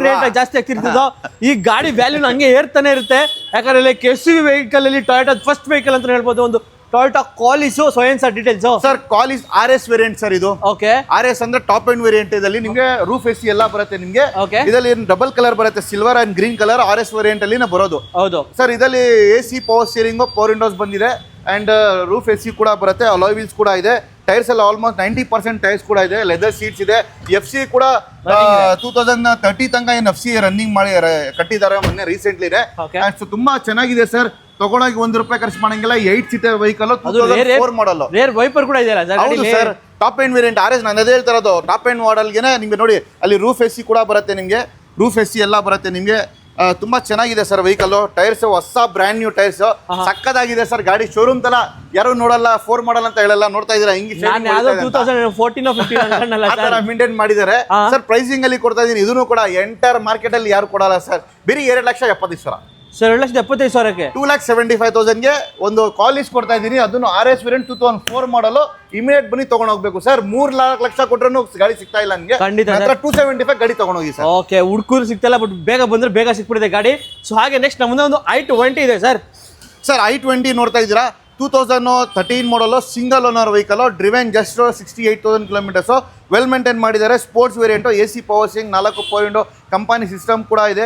ರೇಟ್ ಜಾಸ್ತಿ ಆಗ್ತಿರ್ತದೋ ಈ ಗಾಡಿ ವ್ಯಾಲ್ಯೂ ಹಂಗೆ ಏರ್ತಾನೆ ಇರುತ್ತೆ. ಯಾಕಂದ್ರೆ SUV ವೆಹಿಕಲ್ ಅಲ್ಲಿ ಟೊಯೋಟಾ ಫಸ್ಟ್ ವೆಹಿಕಲ್ ಅಂತ ಹೇಳ್ಬೋದು, ಒಂದು ಟೊಯೋಟಾ ಕಾಲಿಸು. ಸೊ ಏನ್ sir details? Sir ಕಾಲಿಸ್ RS variant sir ಇದು. ಓಕೆ, RS ಅಂದ್ರೆ ಟಾಪ್ ಎಂಡ್ ವೇರಿಯಂಟ್. ಇದರಲ್ಲಿ ನಿಮಗೆ ರೂಫ್ AC ಎಲ್ಲ ಬರುತ್ತೆ ನಿಮಗೆ. ಓಕೆ, ಇದರಲ್ಲಿ ಡಬಲ್ ಕಲರ್ ಬರುತ್ತೆ, silver and green colour. RS variant ಅಲ್ಲಿ ಬರೋದು. ಹೌದು ಸರ್, ಇದರಲ್ಲಿ AC power steering, power Windows ಬಂದಿದೆ ಅಂಡ್ ರೂಫ್ AC ಕೂಡ ಬರುತ್ತೆ, ಅಲಾಯ್ ವೀಲ್ಸ್ ಕೂಡ ಇದೆ. ಟೈರ್ಸ್ ಎಲ್ಲ ಆಲ್ಮೋಸ್ಟ್ 90% ಟೈರ್ಸ್ ಕೂಡ ಇದೆ, ಲೆದರ್ ಸೀಟ್ಸ್ ಇದೆ. FC ಕೂಡ 2030 ತನಕ ಏನು FC ರನ್ನಿಂಗ್ ಮಾಡಿ ಕಟ್ಟಿದ್ದಾರೆ ಮೊನ್ನೆ ರೀಸೆಂಟ್ಲಿ ಇದೆ. ತುಂಬಾ ಚೆನ್ನಾಗಿದೆ ಸರ್. ತಗೊಂಡೋಗಿ ₹1 ಖರ್ಚು ಮಾಡಂಗಿಲ್ಲ. 8 ಸೀಟರ್ ವೆಹಿಕಲ್, 2004 ಮಾಡಲ್. ರೇರ್ ವೈಪರ್ ಕೂಡ ಇದೆಯಲ್ಲ sir, top end variant RS. ನಾನು ಅದೇ ಹೇಳ್ತಾ ಇರೋದು, ಟಾಪ್ ಎಂಡ್ ಮಾಡೆಲ್ಗೆ ನಿಮ್ಗೆ ನೋಡಿ ಅಲ್ಲಿ ರೂಫ್ AC ಕೂಡ ಬರುತ್ತೆ ನಿಮಗೆ, ರೂಫ್ AC ಎಲ್ಲ ಬರುತ್ತೆ ನಿಮಗೆ. ತುಂಬಾ ಚೆನ್ನಾಗಿದೆ ಸರ್ ವೆಹಿಕಲ್. ಟೈರ್ಸ್ ಹೊಸ ಬ್ರ್ಯಾಂಡ್ ನ್ಯೂ ಟೈರ್ಸ್, ಸಕ್ಕದಾಗಿದೆ ಸರ್ ಗಾಡಿ. ಶೋರೂಮ್ ತರ ಯಾರು ನೋಡಲ್ಲ, 4 ಮಾಡಲ್ ಅಂತ ಹೇಳಲ್ಲ, ನೋಡ್ತಾ ಇದೀರಾ ಹಿಂಗೆ ಮೇಂಟೈನ್ ಮಾಡಿದ್ದಾರೆ ಸರ್. ಪ್ರೈಸಿಂಗ್ ಅಲ್ಲಿ ಕೊಡ್ತಾ ಇದೀನಿ, ಇದನ್ನು ಕೂಡ ಎಂಟರ್ ಮಾರ್ಕೆಟ್ ಅಲ್ಲಿ ಯಾರು ಕೊಡಲ್ಲ ಸರ್. ಬರೀ 2,70,000 ಸರ್. 2,75,000ಕ್ಕೆ 2,75,000ಗೆ ಒಂದು ಕಾಲಿಸ್ ಕೊಡ್ತಾ ಇದ್ದೀನಿ. ಅದನ್ನು RS ವೇರಿಯಂಟ್ 2004 ಮಾಡಲು. ಇಮಿಡಿಯೇಟ್ ಬನ್ನಿ ತಗೊಂಡು ಹೋಗ್ಬೇಕು ಸರ್. 3-4 ಲಕ್ಷ ಕೊಟ್ರೂ ಗಾಡಿ ಸಿಗ್ತಾ ಇಲ್ಲ ನನಗೆ. ಖಂಡಿತ 275 ಗಾಡಿ ತಗೊಂಡೋಗಿ ಸರ್. ಓಕೆ, ಹುಡ್ಕೂರು ಸಿಗ್ತಲ್ಲ, ಬಟ್ ಬೇಗ ಬಂದ್ರೆ ಬೇಗ ಸಿಕ್ಬಿಡಿದೆ ಗಾಡಿ. ಸೊ ಹಾಗೆ ನೆಕ್ಸ್ಟ್ ನಮ್ಮದೇ ಒಂದು i20 ಇದೆ ಸರ್. ಸರ್ i20 ನೋಡ್ತಾ ಇದ್ದೀರಾ, 2013 model, single owner vehicle, driven just 68,000 kilometres. Well maintain ಮಾಡಿದ್ದಾರೆ. Sports variant, AC power steering, 4 power window, company system ಕೂಡ ಇದೆ.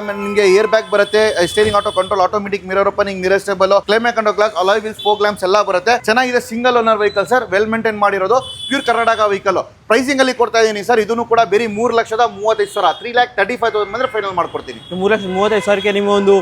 ನಿಮಗೆ ಏರ್ ಬ್ಯಾಗ್ ಬರುತ್ತೆ, steering auto control, automatic mirror opening, mirror stable, climate control glass, alloy wheels, fog lamps ಎಲ್ಲ ಬರುತ್ತೆ. ಚೆನ್ನಾಗಿದೆ. Single owner vehicle sir, well maintain ಮಾಡಿರೋದು, ಪ್ಯೂರ್ ಕರ್ನಾಟಕ ವೆಹಿಕಲ್. ಪ್ರೈಸಿಂಗ್ ಅಲ್ಲಿ ಕೊಡ್ತಾ ಇದ್ದೀನಿ ಸರ್. ಇದನ್ನು ಕೂಡ ಬೇರೆ 3,35,000 3,35,000 ಬಂದ್ರೆ ಫೈನಲ್ ಮಾಡ್ಕೊಡ್ತೀನಿ. 3,35,000ಕ್ಕೆ ನಿಮ್ಮ ಒಂದು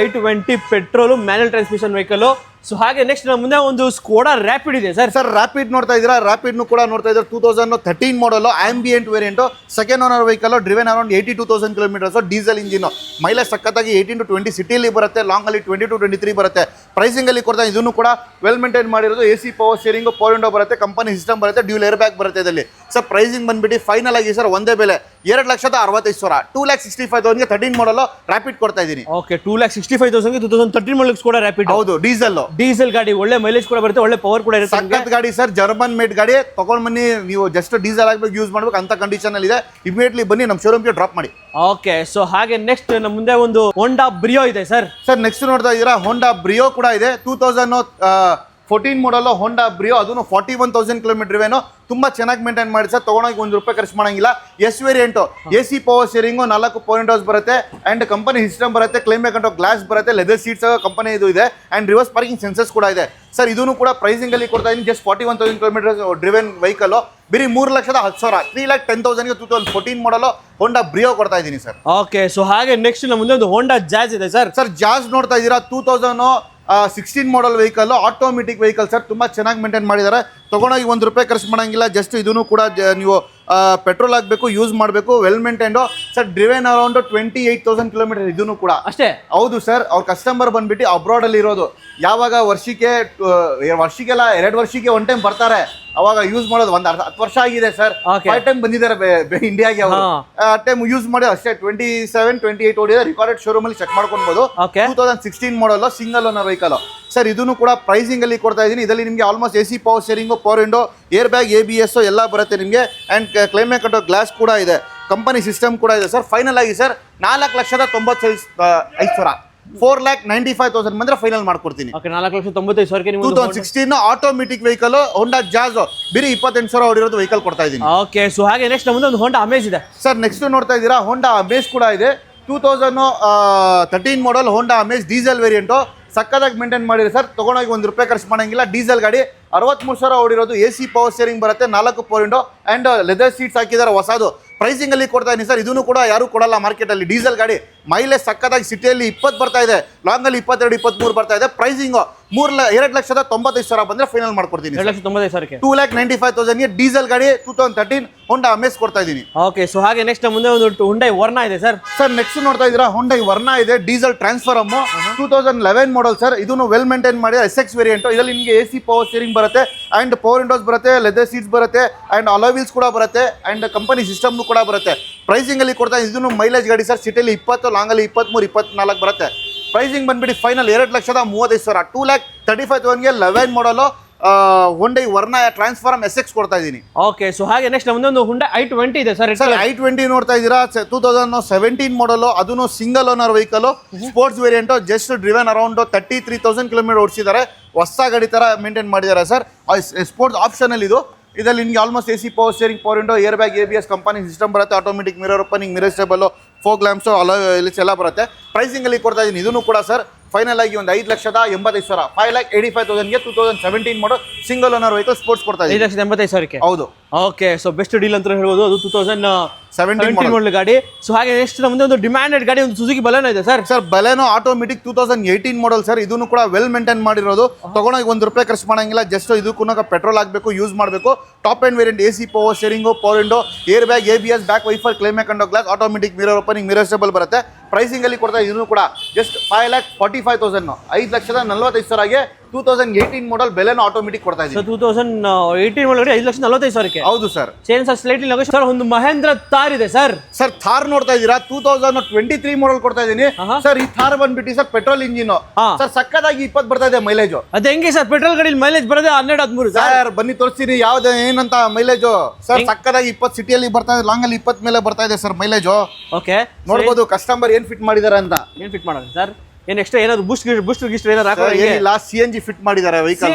i20 petrol manual transmission vehicle. So ಹಾಗೆ ನೆಕ್ಸ್ಟ್ ನಮ್ಮ ಮುಂದೆ ಒಂದು ಸ್ಕೋಡಾ ರ್ಯಾಪಿಡ್ ಇದೆ ಸರ್. ಸರ್ ರ್ಯಾಪಿಡ್ ನೋಡ್ತಾ ಇದ್ದೀರಾ, ರ್ಯಾಪಿಡ್ನು ಕೂಡ ನೋಡ್ತಾ ಇದ್ದಾರೆ. 2013 model, ambient variant, second owner vehicle, driven around 82,000 kilometres, diesel engine. Mileage ಸಕ್ಕತ್ತಾಗಿ 18 to 20 ಸಿಟಿಯಲ್ಲಿ ಬರುತ್ತೆ, ಲಾಂಗ್ ಅಲ್ಲಿ 20 to 23 ಬರುತ್ತೆ. ಪ್ರೈಸಿಂಗ್ ಅಲ್ಲಿ ಕೊಡ್ತಾ ಇದನ್ನು ಕೂಡ ವೆಲ್ ಮೇಂಟೈನ್ ಮಾಡಿರೋದು. AC power steering, power window ಬರುತ್ತೆ, ಕಂಪನಿ ಸಿಸ್ಟಮ್ ಬರುತ್ತೆ, ಡ್ಯೂಲ್ ಏರ್ ಬ್ಯಾಗ್ ಬರುತ್ತೆ ಇದರಲ್ಲಿ ಸರ್. ಪ್ರೈಸಿಂಗ್ ಬಂದ್ಬಿಟ್ಟು ಫೈನಲ್ ಆಗಿ ಸರ್ ಒಂದೇ ಬೆಲೆ 2,65,000 2,65,000ಗೆ 13 ಮಾಡಲು ರ್ಯಾಪಿಡ್ ಕೊಡ್ತಾ ಇದ್ದೀನಿ. ಓಕೆ, 2,65,000ಗೆ 2013 ಮಾಡಲ್ ಸ್ಕೋಡಾ ರ್ಯಾಪಿಡ್. ಹೌದು, ಡೀಸೆಲ್ ಗಾಡಿ, ಒಳ್ಳೆ ಮೈಲೇಜ್ ಕೂಡ ಬರುತ್ತೆ, ಒಳ್ಳೆ ಪವರ್ ಕೂಡ ಇರುತ್ತೆ. ಸಕ್ಕತ್ ಗಾಡಿ ಸರ್, ಜರ್ಮನ್ ಮೇಡ್ ಗಾಡಿ. ತಗೊಂಡ್ ಬನ್ನಿ, ನೀವು ಜಸ್ಟ್ ಡೀಸೆಲ್ ಆಗಬೇಕು, ಯೂಸ್ ಮಾಡ್ಬೇಕು ಅಂತ ಕಂಡೀಷನ್ ಅಲ್ಲಿ ಇದೆ. ಇಮಿಡಿಯೇಟ್ಲಿ ಬನ್ನಿ ನಮ್ಮ ಶೋರೂಮ್ಗೆ ಡ್ರಾಪ್ ಮಾಡಿ. ಓಕೆ, ಸೊ ಹಾಗೆ ನೆಕ್ಸ್ಟ್ ನಮ್ಮ ಮುಂದೆ ಒಂದು ಹೋಂಡಾ ಬ್ರಿಯೋ ಇದೆ ಸರ್. ಸರ್ ನೆಕ್ಸ್ಟ್ ನೋಡ್ತಾ ಇದ್ದೀರಾ, ಹೋಂಡಾ ಬ್ರಿಯೋ ಕೂಡ ಇದೆ. 2014 ಮಾಡಲು ಹೋಂಡಾ ಬ್ರಿಯೋ, ಅದನ್ನು 41,000 ಕಿಲೋಮೀಟರ್ ಇವೇನು. ತುಂಬಾ ಚೆನ್ನಾಗಿ ಮೇಂಟೈನ್ ಮಾಡಿ ಸರ್. ತಗೊಂಡೋಗಿ ₹1 ಖರ್ಚು ಮಾಡಂಗಿಲ್ಲ. S variant, AC power steering, 4 power Windows ಬರುತ್ತೆ ಅಂಡ್ ಕಂಪನಿ ಸಿಸ್ಟಮ್ ಬರುತ್ತೆ, ಕ್ಲೈಮೇಟ್ ಕಂಟ್ರೋಲ್ ಗ್ಲಾಸ್ ಬರುತ್ತೆ, ಲೆದರ್ ಸೀಟ್ಸ್ ಕಂಪನಿ ಇದು ಇದೆ ಅಂಡ್ ರಿವರ್ಸ್ ಪಾರ್ಕಿಂಗ್ ಸೆನ್ಸರ್ಸ್ ಕೂಡ ಇದೆ ಸರ್. ಇದನ್ನು ಕೂಡ ಪ್ರೈಸಿಂಗ್ ಅಲ್ಲಿ ಕೊಡ್ತಾ ಇದ್ದೀನಿ. ಜಸ್ಟ್ 41,000 ಕಿಲೋಮೀಟರ್ ಡ್ರಿವೆನ್ ವೆಹಿಕಲ್, ಬರೀ 3,10,000 3,10,000ಗೆ 2014 ಮಾಡಲು ಹೋಂಡಾ ಬ್ರಿಯೋ ಕೊಡ್ತಾ ಇದ್ದೀನಿ ಸರ್. ಓಕೆ, ಸೊ ಹಾಗೆ ನೆಕ್ಸ್ಟ್ ನಮ್ಮ ಮುಂದೆ ಒಂದು ಹೋಂಡಾ ಜಾಜ್ ಇದೆ ಸರ್. ಸರ್ ಜಾಜ್ ನೋಡ್ತಾ ಇದ್ದೀರಾ, 2016 ಮಾಡಲ್ ವೆಹಿಕಲ್, ಆಟೋಮೆಟಿಕ್ ವೆಹಿಕಲ್ ಸರ್. ತುಂಬಾ ಚೆನ್ನಾಗಿ ಮೇಂಟೈನ್ ಮಾಡಿದ್ದಾರೆ. ತಗೊಂಡೋಗಿ ₹1 ಖರ್ಚು ಮಾಡಂಗಿಲ್ಲ. ಜಸ್ಟ್ ಇದನ್ನು ಕೂಡ ನೀವು ಪೆಟ್ರೋಲ್ ಆಗಬೇಕು, ಯೂಸ್ ಮಾಡಬೇಕು, well maintained sir. Driven around 28,000 kilometre ಇದನ್ನು ಕೂಡ ಅಷ್ಟೇ. ಹೌದು ಸರ್. ಅವ್ರ ಕಸ್ಟಮರ್ ಬಂದ್ಬಿಟ್ಟು ಅಬ್ರಾಡ್ ಅಲ್ಲಿ ಇರೋದು. ಯಾವಾಗ ವರ್ಷಕ್ಕೆಲ್ಲ 2 ವರ್ಷಕ್ಕೆ ಒನ್ ಟೈಮ್ ಬರ್ತಾರೆ, ಅವಾಗ ಯೂಸ್ ಮಾಡೋದು. 10 ವರ್ಷ ಆಗಿದೆ ಸರ್. 5 ಟೈಮ್ ಬಂದಿದ್ದಾರೆ ಇಂಡಿಯಾಗೆ. ಅವರು ಟೈಮ್ ಯೂಸ್ ಮಾಡಿ ಅಷ್ಟೇ. 27-28 ಓಡಿದೆ. ರಿಕಾರ್ಡೆಡ್ ಶೋರೂಮ್ ಅಲ್ಲಿ ಚೆಕ್ ಮಾಡ್ಕೊಬಹುದು. 2016 ಮಾಡಲ್, ಸಿಂಗಲ್ ಓನರ್ ವೆಹಿಕಲ್ ಸರ್. ಇದನ್ನು ಕೂಡ ಪ್ರೈಸಿಂಗ್ ಅಲ್ಲಿ ಕೊಡ್ತಾ ಇದ್ದೀನಿ. ಇದರಲ್ಲಿ ನಿಮಗೆ almost AC power steering, power window, air bag, ABS ಎಲ್ಲ ಬರುತ್ತೆ ನಿಮಗೆ ಅಂಡ್ ಕ್ಲೈಮೇಟ್ ಕಂಟ್ರೋಲ್ ಗ್ಲಾಸ್ ಕೂಡ ಇದೆ, ಕಂಪನಿ ಸಿಸ್ಟಮ್ ಕೂಡ ಇದೆ ಸರ್. ಫೈನಲ್ ಆಗಿ ಸರ್ 4,95,000 4,95,000 ಬಂದ್ರೆ ಫೈನಲ್ ಮಾಡ್ಕೊಡ್ತೀನಿ. 4,95,000ಗೆ 2016 ಆಟೋಮೆಟಿಕ್ ವೆಹಿಕಲ್ ಹೋಂಡಾ ಜಾಜ್, ಬರೀ 28,000 ಹೊಡಿರೋದು ವೆಹಿಕಲ್ ಕೊಡ್ತಾ ಇದ್ದೀನಿ. ಓಕೆ, ಸೊ ಹಾಗೆ ನೆಕ್ಸ್ಟ್ ನಮ್ಮದು ಒಂದು ಹೋಂಡಾ ಅಮೇಜ್ ಇದೆ ಸರ್. ನೆಕ್ಸ್ಟ್ ನೋಡ್ತಾ ಇದ್ದೀರಾ, ಹೋಂಡಾ ಅಮೇಜ್ ಕೂಡ ಇದೆ. 2013 model Honda Amaze, diesel variant. ಸಕ್ಕದಾಗಿ ಮೇಂಟೈನ್ ಮಾಡಿರಿ ಸರ್. ತಗೊಂಡೋಗಿ ₹1 ಖರ್ಚು ಮಾಡಂಗಿಲ್ಲ. ಡೀಸೆಲ್ ಗಾಡಿ, 63,000 ಓಡಿರೋದು. AC ಪವರ್ ಸ್ಟೀರಿಂಗ್ ಬರುತ್ತೆ, 4 power window and leather seats ಹಾಕಿದ್ದಾರೆ ಹೊಸದು. ಪ್ರೈಸಿಂಗ್ ಅಲ್ಲಿ ಕೊಡ್ತಾ ಇದೀನಿ ಸರ್. ಇದನ್ನು ಕೂಡ ಯಾರು ಕೊಡಲ್ಲ ಮಾರ್ಕೆಟ್ ಅಲ್ಲಿ. ಡೀಸೆಲ್ ಗಾಡಿ ಮೈಲೇಜ್ ಸಕ್ಕದಾಗಿ ಸಿಟಿಯಲ್ಲಿ 20 ಬರ್ತಾ ಇದೆ, ಲಾಂಗ್ ಅಲ್ಲಿ 22, 23 ಬರ್ತಾ ಇದೆ. ಪ್ರೈಸಿಂಗ್ 2,95,000 ಬಂದ್ರೆ ಫೈನಲ್ ಮಾಡ್ಕೊಡ್ತೀನಿ. 2,95,000 2,95,000 ಡೀಸೆಲ್ ಗಾಡಿ 2013 ಹೋಂಡಾ ಅಮೇಸ್ ಕೊಡ್ತಾ ಇದೀನಿ. ಓಕೆ, ಸೊ ಹಾಗೆ ನೆಕ್ಸ್ಟ್ ಮುಂದೆ ಒಂದು ಹುಂಡೈ ವರ್ನಾ ಇದೆ ಸರ್. ನೆಕ್ಸ್ಟ್ ನೋಡ್ತಾ ಇದ್ದೀರಾ ಹುಂಡೈ ವರ್ನಾ ಇದೆ, ಡೀಸೆಲ್ ಟ್ರಾನ್ಸ್ಫಾರ್ಮ್ 2011 ಮಾಡಲ್ ಸರ್. ಇದನ್ನು ವೆಲ್ ಮೇಂಟೈನ್ ಮಾಡಿ SX ವೇರಿಯಂಟ್. ಇದರಲ್ಲಿ ನಿಮಗೆ AC ಪವರ್ ಸ್ಟೀರಿಂಗ್ ಬರುತ್ತೆ ಅಂಡ್ ಪವರ್ ವಿಂಡೋಸ್ ಬರುತ್ತೆ, ಲೆದರ್ ಸೀಟ್ಸ್ ಬರುತ್ತೆ ಅಂಡ್ ಅಲಾಯ್ ವೀಲ್ಸ್ ಕೂಡ ಬರುತ್ತೆ ಅಂಡ್ ಕಂಪನಿ ಸಿಸ್ಟಮ್ ಕೂಡ ಬರುತ್ತೆ. ಪ್ರೈಸಿಂಗ್ ಅಲ್ಲಿ ಕೊಡ್ತಾ ಇದನ್ನು ಮೈಲೇಜ್ ಗಾಡಿ ಸರ್. ಸಿಟಿಯಲ್ಲಿ 20, ಲಾಂಗ್ ಅಲ್ಲಿ 23, 24 ಬರುತ್ತೆ. ಪ್ರೈಸಿಂಗ್ ಬಂದ್ಬಿಟ್ಟು ಫೈನಲ್ 2,35,000, 2,35,000ಗೆ 11 ಮಾಡಲು ಹುಂಡೈ ವರ್ನಾ ಟ್ರಾನ್ಸ್ಫಾರ್ಮ್ SX ಕೊಡ್ತಾ ಇದ್ದೀನಿ. ಓಕೆ, ಸೊ ಹಾಗೆ ನೆಕ್ಸ್ಟ್ ಮುಂದೆ ಒಂದು ಹುಂಡೈ i20 ಇದೆ ಸರ್. i20 ನೋಡ್ತಾ ಇದ್ದೀರಾ 2017 ಮಾಡಲು, ಅದನ್ನು single owner vehicle, sports variant. Just driven around 33,000 kilometre ಓಡಿಸಿದ್ದಾರೆ. ಹೊಸ ಗಾಡಿ ತರ ಮೇಂಟೈನ್ ಮಾಡಿದ್ದಾರೆ ಸರ್. ಸ್ಪೋರ್ಟ್ಸ್ ಆಪ್ಷನ್ ಅಲ್ಲಿ ಇದರಲ್ಲಿ ನಿಮಗೆ almost AC power steering, power window, air bag, ABS company system ಬರುತ್ತೆ. Automatic mirror opening, mirror stable, fog lamps, alloys ಎಲ್ಲ ಬರುತ್ತೆ. ಪ್ರೈಸಿಂಗ್ ಅಲ್ಲಿ ಕೊಡ್ತಾ ಇದ್ದೀನಿ. ಇದನ್ನು ಕೂಡ ಸರ್ ಫೈನಲ್ ಆಗಿ ಒಂದು 5,85,000, 5,85,000ಗೆ 2017 model single owner vehicle sports ಕೊಡ್ತಾ ಇದ್ದೀನಿ. 5,85,000 ಹೌದು. ಓಕೆ, ಸೊ ಬೆಸ್ಟ್ ಡೀಲ್ ಅಂತ ಹೇಳ್ಬೋದು. ಅದು 2017 ಮಾಡಲ್ ಗಾಡಿ. ಸೊ ಹಾಗೆ ನೆಕ್ಸ್ಟ್ ನಮ್ಮದು ಒಂದು ಡಿಮ್ಯಾಂಡೆಡ್ ಗಾಡಿ, ಒಂದು ಸುಜುಕಿ ಬಲೆನೋ ಇದೆ sir. Baleno automatic 2018 model sir. ಇದನ್ನು ಕೂಡ ವೆಲ್ ಮೇಂಟೈನ್ ಮಾಡಿರೋದು. ತಗೊಂಡೋಗಿ ₹1 ಖರ್ಚು ಮಾಡಂಗಿಲ್ಲ. ಜಸ್ಟ್ ಇದಕ್ಕೂ ಪೆಟ್ರೋಲ್ ಹಾಕಬೇಕು, ಯೂಸ್ ಮಾಡಬೇಕು. Top end variant, AC power steering, power window, air bag, ABS, back wiper, ಕ್ಲೈಮ್ಯಾಕ್ and glass, automatic mirror opening, mirror stable ಬರುತ್ತೆ. ಪ್ರೈಸಿಂಗ್ ಅಲ್ಲಿ ಕೊಡ್ತಾ ಇದನ್ನು ಕೂಡ ಜಸ್ಟ್ 5,45,000, 5,45,000ಗೆ 2018 ಮಾಡಲ್ ಬೆಲೆನೋ ಆಟೋಮೆಟಿಕ್ ಕೊಡ್ತಾ ಇದ್ದೀನಿ. 2018 ಒಳಗಡೆ 5,45,000. ಹೌದು sir. Change sir slightly luggage sir. ಒಂದು ಮಹೇಂದ್ರ ಥಾರ್ ಇದೆ ಸರ್. ಥಾರ್ ನೋಡ್ತಾ ಇದ್ದೀರಾ 2023 ಮಾಡಲ್ ಕೊಡ್ತಾ ಇದ್ದೀನಿ ಸರ್. ಈ ಥಾರ್ ಬಂದ್ಬಿಟ್ಟು ಸರ್ ಪೆಟ್ರೋಲ್ ಇಂಜಿನ್ ಸರ್. ಸಕ್ಕದಾಗಿ 20 ಬರ್ತಾ ಇದೆ ಮೈಲೇಜ್. ಅದ್ ಹೆಂಗೆ ಸರ್ ಪೆಟ್ರೋಲ್ ಗಾಡಿಲಿ ಮೈಲೇಜ್ ಬರೋದೇ 12-13 ಸರ್? ಬನ್ನಿ ತೋರಿಸ್ತೀನಿ ಯಾವ್ದು ಏನಂತ ಮೈಲೇಜ್ ಸರ್. ಸಕ್ಕದಾಗಿ 20 ಸಿಟಿಯಲ್ಲಿ ಬರ್ತಾ ಇದೆ, ಲಾಂಗ್ ಅಲ್ಲಿ 20 ಮೇಲೆ ಬರ್ತಾ ಇದೆ ಸರ್ ಮೈಲೇಜ್. ಓಕೆ, ನೋಡ್ಬೋದು ಕಸ್ಟಮರ್ ಏನ್ ಫಿಟ್ ಮಾಡಿದಾರೆ ಅಂತ. ಏನ್ ಫಿಟ್ ಮಾಡೋದು ಸರ್? ಏನ್ ಎಕ್ಸ್ಟ್ರಾ ಏನಾದ್ರು ಬೂಸ್ಟ್ ಗಿಸ್ಟ್ ಏನಾದ್ರು ಏನಿಲ್ಲ, CNG ಫಿಟ್ ಮಾಡಿದ್ದಾರೆ ವೆಹಿಕಲ್.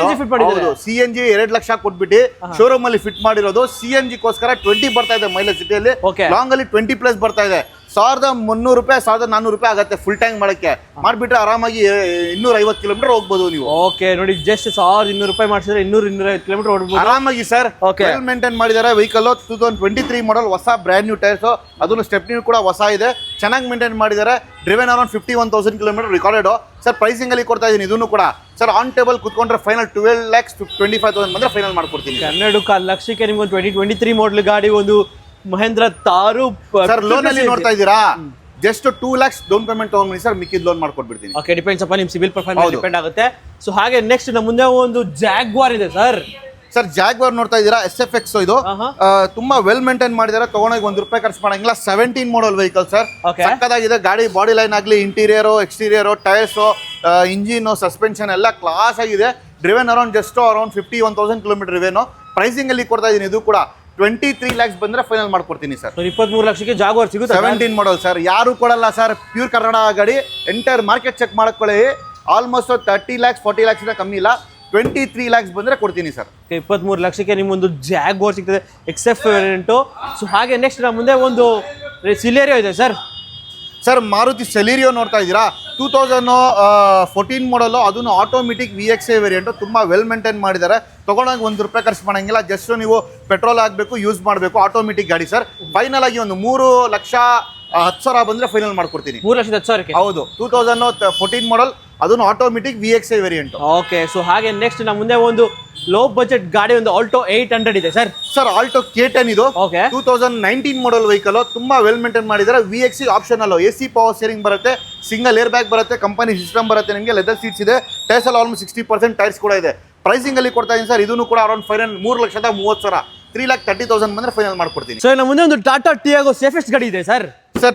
CNG 2 ಲಕ್ಷ ಕೊಟ್ಬಿಟ್ಟು ಶೋರೂಮ್ ಅಲ್ಲಿ ಫಿಟ್ ಮಾಡಿರೋದು. CNG ಗೋಸ್ಕರ 20 ಬರ್ತಾ ಇದೆ ಮೈಲೇಜ್ ಸಿಟಿಯಲ್ಲಿ, ಲಾಂಗ್ ಅಲ್ಲಿ 20+ ಬರ್ತಾ ಇದೆ. ₹1,300, ₹1,400 ಆಗುತ್ತೆ ಫುಲ್ ಟ್ಯಾಂಕ್ ಮಾಡಕ್ಕೆ. ಮಾಡ್ಬಿಟ್ರೆ ಆರಾಮಾಗಿ 250 ಕಿಲೋಮೀಟರ್ ಹೋಗ್ಬೋದು ನೀವು. ಓಕೆ, ನೋಡಿ ಜಸ್ಟ್ ₹1,200 ಮಾಡಿಸಿದ್ರೆ 200-250 ಕಿಲೋಮೀಟರ್ ಓಡಬಹುದು ಆರಾಮಾಗಿ ಸರ್. ವೆಲ್ ಮೇಂಟೈನ್ ಮಾಡಿದ್ದಾರೆ ವೆಹಿಕಲ್. 2023 ಮಾಡಲ್, ಹೊಸ ಬ್ರ್ಯಾಂಡ್ ನ್ಯೂ ಟೈರ್ಸ್, ಅದನ್ನು ಸ್ಟೆಪ್ನಿ ಕೂಡ ಹೊಸ ಇದೆ. ಚೆನ್ನಾಗಿ ಮೇಂಟೈನ್ ಮಾಡಿದ್ದಾರೆ. Driven around 51,000 kilometre recorded sir. Pricing ಅಲ್ಲಿ ಕೊಡ್ತಾ ಇದೀನಿ. ಇದನ್ನು ಕೂಡ ಸರ್ ಆನ್ ಟೇಬಲ್ ಕುತ್ಕೊಂಡ್ರೆ ಫೈನಲ್ 12,25,000 ಬಂದ್ರೆ ಫೈನಲ್ ಮಾಡ್ಕೊಡ್ತೀನಿ. 12 ಲಕ್ಷಕ್ಕೆ ನಿಮ್ಗೆ 2023 ಮಾಡಲ್ ಗಾಡಿ, ಒಂದು ಮಹೇಂದ್ರ ತಾರು ಸರ್. ಲೋನ್ ಅಲ್ಲಿ ನೋಡ್ತಾ ಇದ್ದೀರಾ ಜಸ್ಟ್ 2 lakhs ಡೌನ್ ಪೇಮೆಂಟ್ ತಗೊಂಡ್ಬನ್ನಿ ಸರ್, ಮಿಕ್ಕಿದ ಲೋನ್ ಮಾಡ್ಕೊಡ್ಬಿಡ್ತೀನಿ. ಓಕೆ, ಡಿಪೆಂಡ್ಸ್ ಅಪಾನ್ ನಿಮ್ ಸಿವಿಲ್ ಪ್ರೊಫೈಲ್ ಡಿಪೆಂಡ್ ಆಗುತ್ತೆ. ಸೊ ಹಾಗೆ ನೆಕ್ಸ್ಟ್ ನಮ್ಮ ಮುಂದೆ ಒಂದು ಜಾಗ್ವಾರ್ ಇದೆ ಸರ್. ಜಾಗ್ವಾರ್ ನೋಡ್ತಾ ಇದ್ದೀರಾ SFX. ಇದು ತುಂಬಾ ವೆಲ್ ಮೇಂಟೈನ್ ಮಾಡಿದ್ದಾರೆ. ತಗೊಂಡೋಗಿ ₹1 ಖರ್ಚು ಮಾಡಂಗಿಲ್ಲ. 17 ಮಾಡಲ್ ವೆಹಿಕಲ್ ಸರ್. ಸಕ್ಕದಾಗಿದೆ ಗಾಡಿ. ಬಾಡಿ ಲೈನ್ ಆಗಲಿ, interior, exterior, tyres, engine, suspension ಎಲ್ಲ ಕ್ಲಾಸ್ ಆಗಿದೆ. Driven around 51,000 kilometre driven. Pricing ಅಲ್ಲಿ ಕೊಡ್ತಾ ಇದೀನಿ. ಇದು ಕೂಡ 23 lakhs ಬಂದ್ರೆ ಫೈನಲ್ ಮಾಡ್ಕೊಡ್ತೀನಿ ಸರ್. 23 ಲಕ್ಷಕ್ಕೆ ಜಾಗ್ವಾರ್ ಸಿಗುತ್ತೆ. 17 ಮಾಡಲ್ ಸರ್. ಯಾರು ಕೊಡಲ್ಲ ಸರ್. ಪ್ಯೂರ್ ಕನ್ನಡ ಗಾಡಿ. ಎಂಟೈರ್ ಮಾರ್ಕೆಟ್ ಚೆಕ್ ಮಾಡ್ಕೊಳ್ಳಿ. ಆಲ್ಮೋಸ್ಟ್ 30 lakhs 40 lakhs ಇಂದ ಕಮ್ಮಿ ಇಲ್ಲ. 23 lakhs ಬಂದ್ರೆ ಕೊಡ್ತೀನಿ ಸರ್. 23 ಲಕ್ಷಕ್ಕೆ ನಿಮ್ಮೊಂದು ಜಾಗ್ವಾರ್ ಸಿಗ್ತದೆ, XF ವೇರಿಯಂಟು. ಸೊ ಹಾಗೆ ನೆಕ್ಸ್ಟ್ ನಮ್ಮ ಮುಂದೆ ಒಂದು ಸಿಲೇರಿಯೋ ಇದೆ ಸರ್. ಮಾರುತಿ ಸೆಲೀರಿಯೋ ನೋಡ್ತಾ ಇದ್ದೀರಾ 2014 ಮಾಡಲು, ಅದನ್ನು ಆಟೋಮೆಟಿಕ್ VXI ವೇರಿಯಂಟು. ತುಂಬ ವೆಲ್ ಮೇಂಟೈನ್ ಮಾಡಿದ್ದಾರೆ. ತೊಗೊಂಡೋಗಿ ₹1 ಖರ್ಚು ಮಾಡಂಗಿಲ್ಲ. ಜಸ್ಟ್ ನೀವು ಪೆಟ್ರೋಲ್ ಹಾಕಬೇಕು, ಯೂಸ್ ಮಾಡಬೇಕು. ಆಟೋಮೆಟಿಕ್ ಗಾಡಿ ಸರ್. ಫೈನಲ್ ಆಗಿ ಒಂದು 3,10,000 ಬಂದ್ರೆ ಫೈನಲ್ ಮಾಡ್ಕೊಡ್ತೀನಿ. 3,10,000. ಹೌದು. 2014 ಮಾಡಲ್, ಅದನ್ನು automatic VXI variant. Okay, so ಹಾಗೆ ನೆಕ್ಸ್ಟ್ ನಮ್ಮ ಮುಂದೆ ಒಂದು ಲೋ ಬಜೆಟ್ ಗಾಡಿ, ಒಂದು ಆಲ್ಟೋ 800 ಇದೆ ಸರ್. ಆಲ್ಟೋ K10 ಇದು. 2019 ಮಾಡಲ್ ವೆಹಿಕಲ್. ತುಂಬಾ ವೆಲ್ ಮೇಂಟೈನ್ ಮಾಡಿದ್ದಾರೆ. VXI optional, AC power steering ಬರುತ್ತೆ, ಸಿಂಗಲ್ ಏರ್ ಬ್ಯಾಗ್ ಬರುತ್ತೆ, ಕಂಪನಿ ಸಿಸ್ಟಮ್ ಬರುತ್ತೆ. ನಿಮಗೆ ಲೆದರ್ ಸೀಟ್ಸ್ ಇದೆ. ಟೈರ್ಸ್ ಅಲ್ಲಿ ಆಲ್ಮೋಸ್ಟ್ 60% ಟೈರ್ಸ್ ಕೂಡ ಇದೆ. ಪ್ರೈಸಿಂಗ್ ಅಲ್ಲಿ ಕೊಡ್ತಾ ಇದೀನಿ ಸರ್. ಇದನ್ನು ಕೂಡ ಅರೌಂಡ್ ಫೈನಲ್ 3,30,000, 3,30,000 ಬಂದ್ರೆ ಫೈನಲ್ ಮಾಡ್ಕೊಡ್ತೀನಿ. ಸೊ ನಮ್ಮ ಮುಂದೆ ಒಂದು ಟಾಟಾ ಟಿಯಾಗೋ ಸೇಫೆಸ್ಟ್ ಗಾಡಿ ಇದೆ ಸರ್.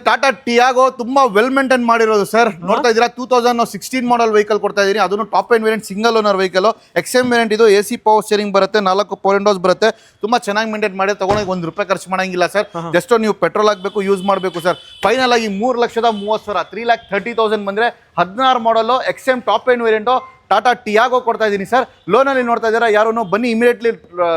ಟಾಟಾ ಟಿಯಾಗೋ ತುಂಬಾ ವೆಲ್ ಮೇಂಟೈನ್ ಮಾಡಿರೋದು ಸರ್. ನೋಡ್ತಾ ಇದ್ದೀರಾ 2016 ಮಾಡಲ್ ವೆಹಿಕಲ್ ಕೊಡ್ತಾ ಇದೀನಿ. ಅದನ್ನು top end variant, single owner vehicle, XM variant. ಇದು AC ಪವರ್ ಸ್ಟೀರಿಂಗ್ ಬರುತ್ತೆ, 4 ಪವರ್ ವಿಂಡೋಸ್ ಬರುತ್ತೆ. ತುಂಬಾ ಚೆನ್ನಾಗಿ ಮೇಂಟೈನ್ ಮಾಡಿ. ತಗೊಂಡೋಗಿ ₹1 ಖರ್ಚು ಮಾಡಂಗಿಲ್ಲ ಸರ್. ಜಸ್ಟ್ ನೀವು ಪೆಟ್ರೋಲ್ ಹಾಕಬೇಕು, ಯೂಸ್ ಮಾಡಬೇಕು ಸರ್. ಫೈನಲ್ ಆಗಿ 3,30,000, 3,30,000 ಬಂದ್ರೆ 16 ಮಾಡಲು XM top end variant Tata Tiago ಕೊಡ್ತಾ ಇದ್ದೀನಿ ಸರ್. ಲೋನಲ್ಲಿ ನೋಡ್ತಾ ಇದ್ದೀರಾ ಯಾರು ಬನ್ನಿ, ಇಮಿಡಿಯೇಟ್ಲಿ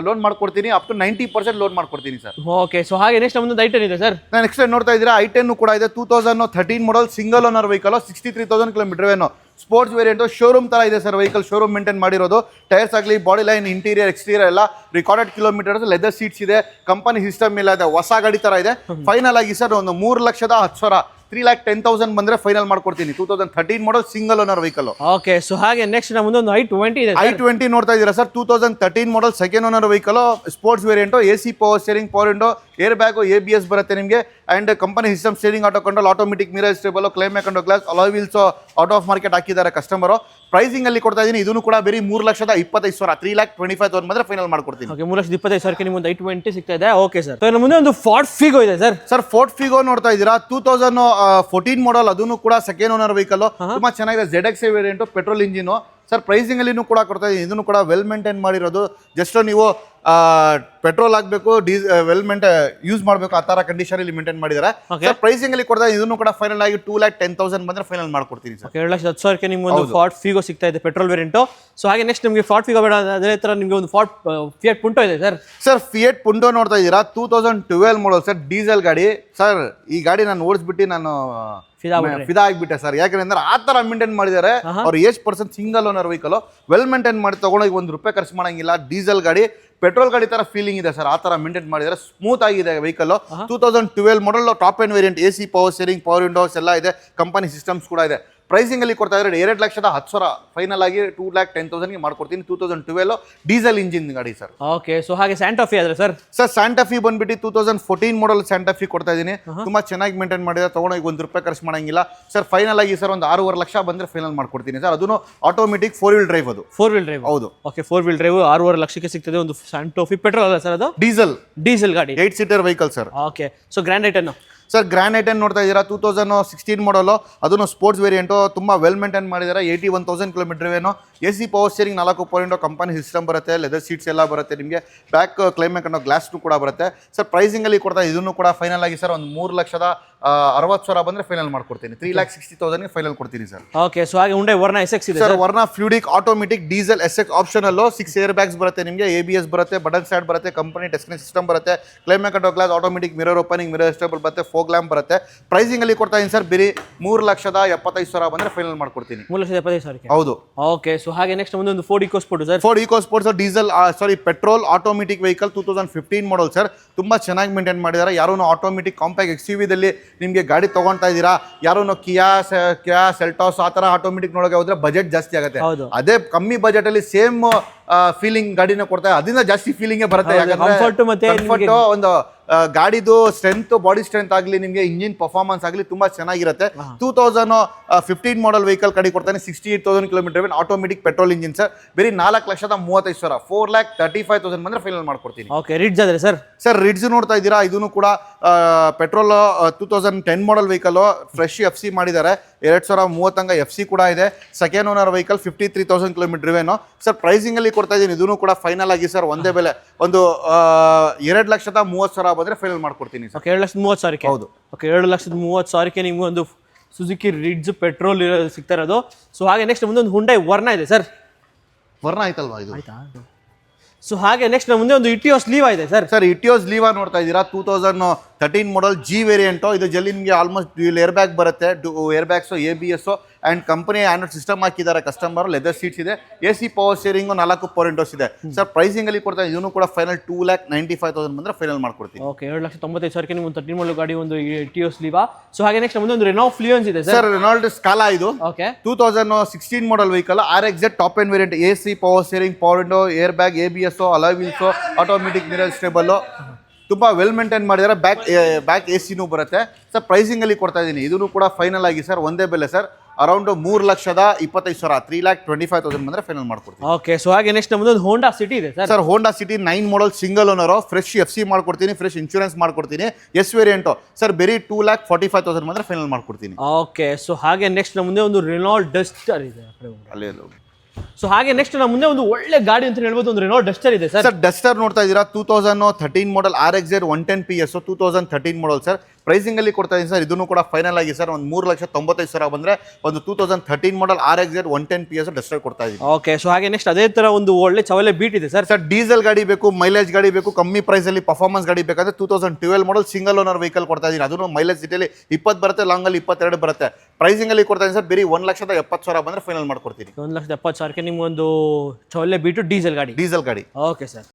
ಲೋನ್ ಮಾಡ್ಕೊಡ್ತೀನಿ. ಅಪ್ ಟು 90% ಲೋನ್ ಮಾಡ್ಕೊಡ್ತೀನಿ ಸರ್. ಓಕೆ, ಸೊ ಹಾಗೆ ನೆಕ್ಸ್ಟ್ ನಮ್ಮದು i10 ಇದೆ ಸರ್. ನೆಕ್ಸ್ಟ್ ನೋಡ್ತಾ ಇದ್ದೀರಾ i10 ಕೂಡ ಇದೆ. 2013 ಮಾಡಲ್, ಸಿಂಗಲ್ ಓನರ್ ವೆಹಿಕಲ್, 63,000 ಕಿಲೋಮೀಟರ್ ಏನು. ಸ್ಪೋರ್ಟ್ಸ್ ವೇರಿಯಂಟು ಶೋರೂಮ್ ತರ ಇದೆ ಸರ್. ವೆಹಿಕಲ್ ಶೋರೂಮ್ ಮೇಂಟೈನ್ ಮಾಡಿರೋದು. ಟೈರ್ಸ್ ಆಗಲಿ, ಬಾಡಿ ಲೈನ್, ಇಂಟೀರಿಯರ್, ಎಕ್ಸ್ಟೀರಿಯರ್ ಎಲ್ಲ ರಿಕಾರ್ಡೆಡ್ ಕಿಲೋಮೀಟರ್ಸ್, ಲೆದರ್ ಸೀಟ್ಸ್ ಇದೆ, ಕಂಪನಿ ಸಿಸ್ಟಮ್ ಇಲ್ಲ ಇದೆ, ಹೊಸ ಗಾಡಿ ತರ ಇದೆ. ಫೈನಲ್ ಆಗಿ ಸರ್ ಒಂದು 3,10,000 3,10,000 ಬಂದ್ರೆ ಫೈನಲ್ ಮಾಡ್ಕೊಡ್ತೀನಿ. 2013 model single owner vehicle. Okay, so ಹಾಗೆ ನೆಕ್ಸ್ಟ್ ನಮ್ಮ ಮುಂದೆ ಒಂದು i20 ಇದೆ. i20 ನೋಡ್ತಾ ಇದ್ದೀರಾ sir. 2013 model second owner vehicle, sports variant, AC power steering, power window, air bag, ABS ಬರುತ್ತೆ ನಿಮಗೆ. And company system, steering auto control, automatic mirror stable, climate control glass, alloy wheels out of market ಹಾಕಿದ್ದಾರೆ ಕಸ್ಟಮರ್. ಪ್ರೈಸಿಂಗ್ ಅಲ್ಲಿ ಕೊಡ್ತಾ ಇದೀನಿ. ಇದನ್ನು ಕೂಡ ಬರೀ 3,25,000 3,25,000 ಬಂದ್ರೆ ಫೈನಲ್ ಮಾಡ್ಕೊಡ್ತೀನಿ. ಓಕೆ, 3,25,000 ನಿಮ್ಗೆ ಒಂದು i20 ಸಿಗ್ತಾ ಇದೆ. ಓಕೆ ಸರ್, ಇನ್ನು ಮುಂದೆ ಒಂದು ಫಾರ್ಡ್ ಫಿಗೋ ಇದೆ ಸರ್. ಸರ್ ಫೋರ್ಡ್ ಫಿಗೋ ನೋಡ್ತಾ ಇದ್ದೀರಾ. 2014 ಮಾಡಲ್, ಅದನ್ನು ಕೂಡ ಸೆಕೆಂಡ್ ಓನರ್ ವೆಹಿಕಲ್. ತುಂಬಾ ಚೆನ್ನಾಗಿದೆ. ZX variant, petrol engine sir. Pricing ಅಲ್ಲಿ ಕೂಡ ಕೊಡ್ತಾ ಇದೀನಿ. ಇದನ್ನು ಕೂಡ ವೆಲ್ ಮೇಂಟೈನ್ ಮಾಡಿರೋದು. ಜಸ್ಟ್ ನೀವು ಪೆಟ್ರೋಲ್ ಹಾಕ್ಬೇಕು, ವೆಲ್ ಯೂಸ್ ಮಾಡಬೇಕು, ಆ ತರ ಕಂಡೀಷನ್ ಇಲ್ಲಿ ಮೇಂಟೈನ್ ಮಾಡಿದ್ದಾರೆ. ಸರ್ ಪ್ರೈಸಿಂಗ್ ಅಲ್ಲಿ ಕೊಡ್ತಾ ಇದನ್ನು ಕೂಡ ಫೈನಲ್ ಆಗಿ 2,10,000 ಬಂದ್ರೆ ಫೈನಲ್ ಮಾಡ್ಕೊಡ್ತೀನಿ ಸರ್. 2,10,000 ನಿಮ್ಗೆ ಒಂದು ಫಾರ್ಡ್ ಫಿಗೋ ಸಿಗ್ತಾ ಇದೆ, ಪೆಟ್ರೋಲ್ ವೇರಿಯಂಟ್. ಸೊ ಹಾಗೆ ನೆಕ್ಸ್ಟ್ ನಿಮಗೆ ಫಾರ್ಡ್ ಫಿಗೋ ಬೇಡ, ಅದೇ ತರ ನಿಮಗೆ ಒಂದು ಫಿಯಟ್ ಪುಂಟೋ ಇದೆ ಸರ್. ಸರ್ ಫಿಯಟ್ ಪುಂಟೋ ನೋಡ್ತಾ ಇದ್ದೀರಾ. 2012 ಮಾಡಲ್ ಸರ್, ಡೀಸೆಲ್ ಗಾಡಿ ಸರ್. ಈ ಗಾಡಿ ನಾನು ಓಡಿಸ್ಬಿಟ್ಟು ನಾನು ಫಿದಾ ಆಗಿಬಿಟ್ಟೆ ಸರ್. ಯಾಕಂದ್ರೆ ಆ ತರ ಮೇಂಟೈನ್ ಮಾಡಿದ್ದಾರೆ. ಅವ್ರು ಎಷ್ಟು percent single owner vehicle, well maintain ಮಾಡಿ ತಗೊಂಡೋಗಿ ₹1 ಖರ್ಚು ಮಾಡಂಗಿಲ್ಲ. ಡೀಸೆಲ್ ಗಾಡಿ, ಪೆಟ್ರೋಲ್ ಗಾಡಿ ತರ ಫೀಲಿಂಗ್ ಇದೆ ಸರ್. ಆ ತರ ಮೇಂಟೈನ್ ಮಾಡಿದ್ದಾರೆ. ಸ್ಮೂತ್ ಆಗಿದೆ vehicle. 2012 model, top end variant, AC power steering, power windows ಎಲ್ಲ ಇದೆ, ಕಂಪನಿ ಸಿಸ್ಟಮ್ಸ್ ಕೂಡ ಇದೆ. ಪ್ರೈಸಿಂಗ್ ಅಲ್ಲಿ ಕೊಡ್ತಾ ಇದ್ದಾರೆ 2,10,000 ಫೈನಲ್ ಆಗಿ 2,10,000 ಮಾಡ್ಕೊಡ್ತೀನಿ. 2012 ಡೀಸೆಲ್ ಇಂಜಿನ್ ಗಾಡಿ ಸರ್. ಓಕೆ, ಸೊ ಹಾಗೆ ಸ್ಯಾಂಟಾಫಿ ಆದ್ರೆ ಸರ್. ಸರ್ ಸ್ಯಾಂಟಾಫಿ ಬಂದ್ಬಿಟ್ಟು 2014 ಮಾಡಲ್ ಸ್ಯಾಂಟಾಫಿ ಕೊಡ್ತಾ ಇದೀನಿ. ತುಂಬಾ ಚೆನ್ನಾಗಿ ಮೇಂಟೈನ್ ಮಾಡಿದ್ರೆ, ತಗೊಂಡೋಗಿ ₹1 ಖರ್ಚು ಮಾಡಂಗಿಲ್ಲ ಸರ್. ಫೈನಲ್ ಆಗಿ ಸರ್ ಒಂದು 6,5 ಲಕ್ಷ ಬಂದ್ರೆ ಫೈನಲ್ ಮಾಡ್ಕೊಡ್ತೀನಿ ಸರ್. ಅದನ್ನು ಆಟೋಮೆಟಿಕ್ 4-wheel ಡ್ರೈವ್. ಅದು 4-wheel ಡ್ರೈವ್. ಹೌದು. ಓಕೆ, 4-wheel ಡ್ರೈವ್ 6,5 ಲಕ್ಷಕ್ಕೆ ಸಿಗ್ತದೆ. ಒಂದು ಸ್ಯಾಂಟೋಫಿ ಪೆಟ್ರೋಲ್ ಅಲ್ಲ ಸರ್, ಅದು ಡೀಸೆಲ್ ಗಾಡಿ, 8 seater vehicle sir. Okay, so grand i ten sir. Grand i ten ನೋಡ್ತಾ ಇದ್ದೀರಾ. 2016 ಮಾಡಲು, ಅದನ್ನು ಸ್ಪೋರ್ಟ್ಸ್ ವೇರಿಯಂಟು. ತುಂಬಾ ವೆಲ್ ಮೇಂಟೈನ್ ಮಾಡಿದ್ದಾರೆ. 81,000 ಕಿಲೋಮೀಟರ್ ಏನು. AC power steering, 4 power window, company system ಬರುತ್ತೆ, ಲೆದರ್ ಸೀಟ್ಸ್ ಎಲ್ಲ ಬರುತ್ತೆ ನಿಮಗೆ. ಬ್ಯಾಕ್ ಕ್ಲೈಮೇಟ್ ಅನ್ನೋ ಗ್ಲಾಸ್ ಕೂಡ ಬರುತ್ತೆ ಸರ್. ಪ್ರೈಸಿಂಗ್ ಅಲ್ಲಿ ಕೊಡ್ತಾ ಇದನ್ನು ಕೂಡ ಫೈನಲ್ ಆಗಿ ಸರ್ ಒಂದು 3,60,000 ಬಂದ್ರೆ ಫೈನಲ್ ಮಾಡ್ಕೊಡ್ತೀನಿ. 3,60,000 ಫೈನಲ್ ಕೊಡ್ತೀನಿ ಸರ್. ಓಕೆ, ಸೊ ಹಾಗೆ ಹುಂಡೈ ವರ್ನಾ SX ಇದೆ sir. Verna fluidic automatic diesel SX option ಅಲ್ಲೂ 6 ಏರ್ ಬ್ಯಾಗ್ಸ್ ಬರುತ್ತೆ ನಿಮಗೆ. ABS ಬರುತ್ತೆ, ಬಟನ್ ಸ್ಟಾರ್ಟ್ ಬರುತ್ತೆ, ಕಂಪನಿ ಟೆಸ್ಟಿಂಗ್ ಸಿಸ್ಟಮ್ ಬರುತ್ತೆ, climate control glass, automatic mirror opening, mirror stable ಬರುತ್ತೆ, ಫೋಗ್ ಲ್ಯಾಂಪ್ ಬರುತ್ತೆ. ಪ್ರೈಸಿಂಗ್ ಅಲ್ಲಿ ಕೊಡ್ತಾ ಇದೀನಿ ಸರ್ ಬರೀ 3,75,000 ಬಂದ್ರೆ ಫೈನಲ್ ಮಾಡ್ಕೊಡ್ತೀನಿ. 3,75,000. ಹೌದು. ಓಕೆ, ಸೊ ಹಾಗೆ ನೆಕ್ಸ್ಟ್ ಮುಂದೆ ಒಂದು Ford EcoSport sir. Ford EcoSport diesel petrol automatic vehicle, 2015 model sir. ತುಂಬಾ ಚೆನ್ನಾಗಿ ಮೇಂಟೈನ್ ಮಾಡಿದ್ದಾರೆ. ಯಾರೂ ಆಟೋಮೆಟಿಕ್ ಕಾಂಪ್ಯಾಕ್ಟ್ XUV ದಲ್ಲಿ ನಿಮಗೆ ಗಾಡಿ ತಗೊಂತಾ ಇದ್ದೀರಾ, ಯಾರೂ ಕಿಯಾ ಸೆಲ್ಟಾಸ್ ಆ ತರ ಆಟೋಮೆಟಿಕ್ ನೋಡೋಕೆ ಹೋದ್ರೆ ಬಜೆಟ್ ಜಾಸ್ತಿ ಆಗುತ್ತೆ. ಅದೇ ಕಮ್ಮಿ ಬಜೆಟ್ ಅಲ್ಲಿ ಸೇಮ್ ಫೀಲಿಂಗ್ ಗಾಡಿನ ಕೊಡ್ತಾರೆ. ಅದರಿಂದ ಜಾಸ್ತಿ ಫೀಲಿಂಗ್ ಬರುತ್ತೆ. ಯಾಕಂದ್ರೆ ಒಂದು ಗಾಡಿದು ಸ್ಟ್ರೆಂತ್, ಬಾಡಿ ಸ್ಟ್ರೆಂತ್ ಆಗಲಿ, ನಿಮಗೆ ಇಂಜಿನ್ ಪರ್ಫಾರ್ಮೆನ್ಸ್ ಆಗಲಿ ತುಂಬಾ ಚೆನ್ನಾಗಿರುತ್ತೆ. 2015 ಮಾಡಲ್ ವೆಹಿಕಲ್ ಕಡೆ ಕೊಡ್ತಾನೆ. 68,000 kilometre automatic petrol engine sir. ಬರೀ 4,35,000 4,35,000 ಬಂದ್ರೆ ಫೈನಲ್ ಮಾಡ್ಕೊಡ್ತೀನಿ. ಓಕೆ, ರಿಡ್ಜ್ ಆದ್ರೆ ಸರ್. ಸರ್ ರಿಡ್ಜ್ ನೋಡ್ತಾ ಇದ್ದೀರಾ. ಇದನ್ನು ಕೂಡ ಪೆಟ್ರೋಲ್ 2010 ಮಾಡಲ್ ವೆಹಿಕಲ್, ಫ್ರೆಶ್ FC ಮಾಡಿದ್ದಾರೆ. 2030 FC ಕೂಡ ಇದೆ. ಸೆಕೆಂಡ್ ಓನರ್ ವೆಹಿಕಲ್, 53,000 ಕಿಲೋಮೀಟರ್ ಏನು ಸರ್. ಪ್ರೈಸಿಂಗ್ ಅಲ್ಲಿ ಕೊಡ್ತಾ ಇದ್ದೀನಿ. ಇದನ್ನು ಕೂಡ ಫೈನಲ್ ಆಗಿ ಸರ್ ಒಂದೇ ಬೆಲೆ ಒಂದು 2,30,000 ಬಂದ್ರೆ ಫೈನಲ್ ಮಾಡ್ಕೊಡ್ತೀನಿ ಸರ್. 2,30,000. ಹೌದು. ಓಕೆ, 2,30,000 ನಿಮ್ಗೆ ಒಂದು ಸುಜುಕಿ ರಿಡ್ಜ್ ಪೆಟ್ರೋಲ್ ಸಿಗ್ತಾ ಇರೋದು. ಸೊ ಹಾಗೆ ನೆಕ್ಸ್ಟ್ ಮುಂದೆ ಒಂದು ಹುಂಡೈ ವರ್ನಾ ಇದೆ ಸರ್. ವರ್ನಾ ಆಯ್ತಲ್ವಾ ಇದು? ಆಯ್ತಾ. ಸೊ ಹಾಗೆ ನೆಕ್ಸ್ಟ್ ಮುಂದೆ ಒಂದು ಇಟಿಯೋಸ್ ಲೀವಾ ಇದೆ ಸರ್. ಸರ್ ಇಟಿಯೋಸ್ ಲೀವಾ ನೋಡ್ತಾ ಇದ್ದೀರಾ. 2013 ಮಾಡಲ್ G ವೇರಿಯಂಟು. ಇದು ಜಲ್ಲಿ ನಿಮಗೆ ಆಲ್ಮೋಸ್ಟ್ ಡ್ಯೂಯಲ್ ಏರ್ ಬ್ಯಾಗ್ ಬರುತ್ತೆ, air bags, ABS and company Android system ಹಾಕಿದ್ದಾರೆ ಕಸ್ಟಮರ್. ಲೆದರ್ ಸೀಟ್ಸ್ ಇದೆ, AC power steering, 4 power Windows ಇದೆ ಸರ್. ಪ್ರೈಸಿಂಗ್ ಅಲ್ಲಿ ಕೊಡ್ತಾ ಇದನ್ನು ಕೂಡ ಫೈನಲ್ 2,95,000 ಬಂದ್ರೆ ಫೈನಲ್ ಮಾಡ್ಕೊಡ್ತೀನಿ. ಓಕೆ, 2,95,000 ನಿಮ್ಗೆ ಒಂದು 13 ಮಾಡಲ್ ಗಾಡಿ, ಒಂದು ಇಟಿಯೋಸ್ ಲೀವಾ. ಸೊ ಹಾಗೆ ನೆಕ್ಸ್ಟ್ ಮುಂದೆ ಒಂದು ರೆನೋ ಫ್ಲೂಯೆನ್ಸ್ ಇದೆ ಸರ್. ರೆನಾಲ್ಡ್ ಸ್ಕಾಲಾ ಇದು. ಓಕೆ, 2016 ಮಾಡಲ್ vehicle, RXZ top end variant, AC power steering, power window, air bag, ABS, alloy wheels, automatic mirror stable. ತುಂಬಾ ವೆಲ್ ಮೇಂಟೈನ್ ಮಾಡಿದ್ದಾರೆ. ಬ್ಯಾಕ್ ACನೂ ಬರುತ್ತೆ ಸರ್. ಪ್ರೈಸಿಂಗ್ ಅಲ್ಲಿ ಕೊಡ್ತಾ ಇದ್ದೀನಿ. ಇದನ್ನು ಕೂಡ ಫೈನಲ್ ಆಗಿ ಸರ್ ಒಂದೇ ಬೆಲೆ ಸರ್, ಅರೌಂಡ್ 3,25,000 3,25,000 ಬಂದ್ರೆ ಫೈನಲ್ ಮಾಡ್ಕೊಡ್ತೀನಿ. ಓಕೆ, ಸೊ ಹಾಗೆ ನೆಕ್ಸ್ಟ್ ನಮ್ಮದು ಒಂದು ಹೋಂಡಾ ಸಿಟಿ ಇದೆ sir. Sir Honda City 9 model single owner, fresh FC ಮಾಡ್ಕೊಡ್ತೀನಿ, ಫ್ರೆಶ್ ಇನ್ಶೂರೆನ್ಸ್ ಮಾಡ್ಕೊಡ್ತೀನಿ. S ವೇರಿಯಂಟು ಸರ್ ಬರೀ 2,45,000 ಬಂದ್ರೆ ಫೈನಲ್ ಮಾಡ್ಕೊಡ್ತೀನಿ. ಓಕೆ, ಸೊ ಹಾಗೆ ನೆಕ್ಸ್ಟ್ ನಮ್ಮ ಮುಂದೆ ಒಂದು ರೆನಾಲ್ಡ್ ಡಸ್ಟರ್ ಇದೆ. ಅಲ್ಲೇ ಸೊ ಹಾಗೆ ನೆಕ್ಸ್ಟ್ ನಮ್ಮ ಮುಂದೆ ಒಂದು ಒಳ್ಳೆ ಗಾಡಿ ಅಂತ ಹೇಳ್ಬೋದು, ಒಂದು ರೆನಾಲ್ಡ್ ಡಸ್ಟರ್ ಇದೆ ಸರ್. ಡಸ್ಟರ್ ನೋಡ್ತಾ ಇದ್ದೀರಾ. 2013 ಮಾಡಲ್ RXZ 110 PS 2013 model sir. Pricing ಅಲ್ಲಿ ಕೊಡ್ತಾ ಇದೀನಿ ಸರ್. ಇದನ್ನು ಕೂಡ ಫೈನಲ್ ಆಗಿ ಸರ್ ಒಂದು 3,95,000 ಬಂದ್ರೆ ಒಂದು 2013 ಮಾಡಲ್ RXZ 110 PS ಡೆಸ್ಟ್ರಾಯ್ ಕೊಡ್ತಾ ಇದೀನಿ. ಓಕೆ, ಸೊ ಹಾಗೆ ನೆಕ್ಸ್ಟ್ ಅದೇ ತರ ಒಂದು ಒಳ್ಳೆ ಚವಲೆ ಬೀಟ್ ಇದೆ ಸರ್. ಸರ್ ಡೀಸೆಲ್ ಗಾಡಿ ಬೇಕು, ಮೈಲೇಜ್ ಗಾಡಿ ಬೇಕು, ಕಮ್ಮಿ ಪ್ರೈಸ್ ಅಲ್ಲಿ ಪರ್ಫಾರ್ಮೆನ್ಸ್ ಗಾಡಿ ಬೇಕಂದ್ರೆ 2012 ಮಾಡಲ್ ಸಿಂಗಲ್ ಓನರ್ ವೆಹಿಕಲ್ ಕೊಡ್ತಾ ಇದೀನಿ. ಅದನ್ನು ಮೈಲೇಜ್ ಸಿಟಿಯಲ್ಲಿ 20 ಬರುತ್ತೆ, ಲಾಂಗ್ ಅಲ್ಲಿ 22 ಬರುತ್ತೆ. ಪ್ರೈಸಿಂಗ್ ಅಲ್ಲಿ ಕೊಡ್ತಾ ಇದೀನಿ ಸರ್. ಬರೀ 1,70,000 ಬಂದ್ರೆ ಫೈನಲ್ ಮಾಡ್ಕೊಡ್ತೀನಿ. 1,70,000ಕ್ಕೆ ನಿಮ್ಗೊಂದು ಚವಲೆ ಬೀಟು ಡೀಸೆಲ್ ಗಾಡಿ. ಡೀಸೆಲ್ ಗಾಡಿ. Okay sir.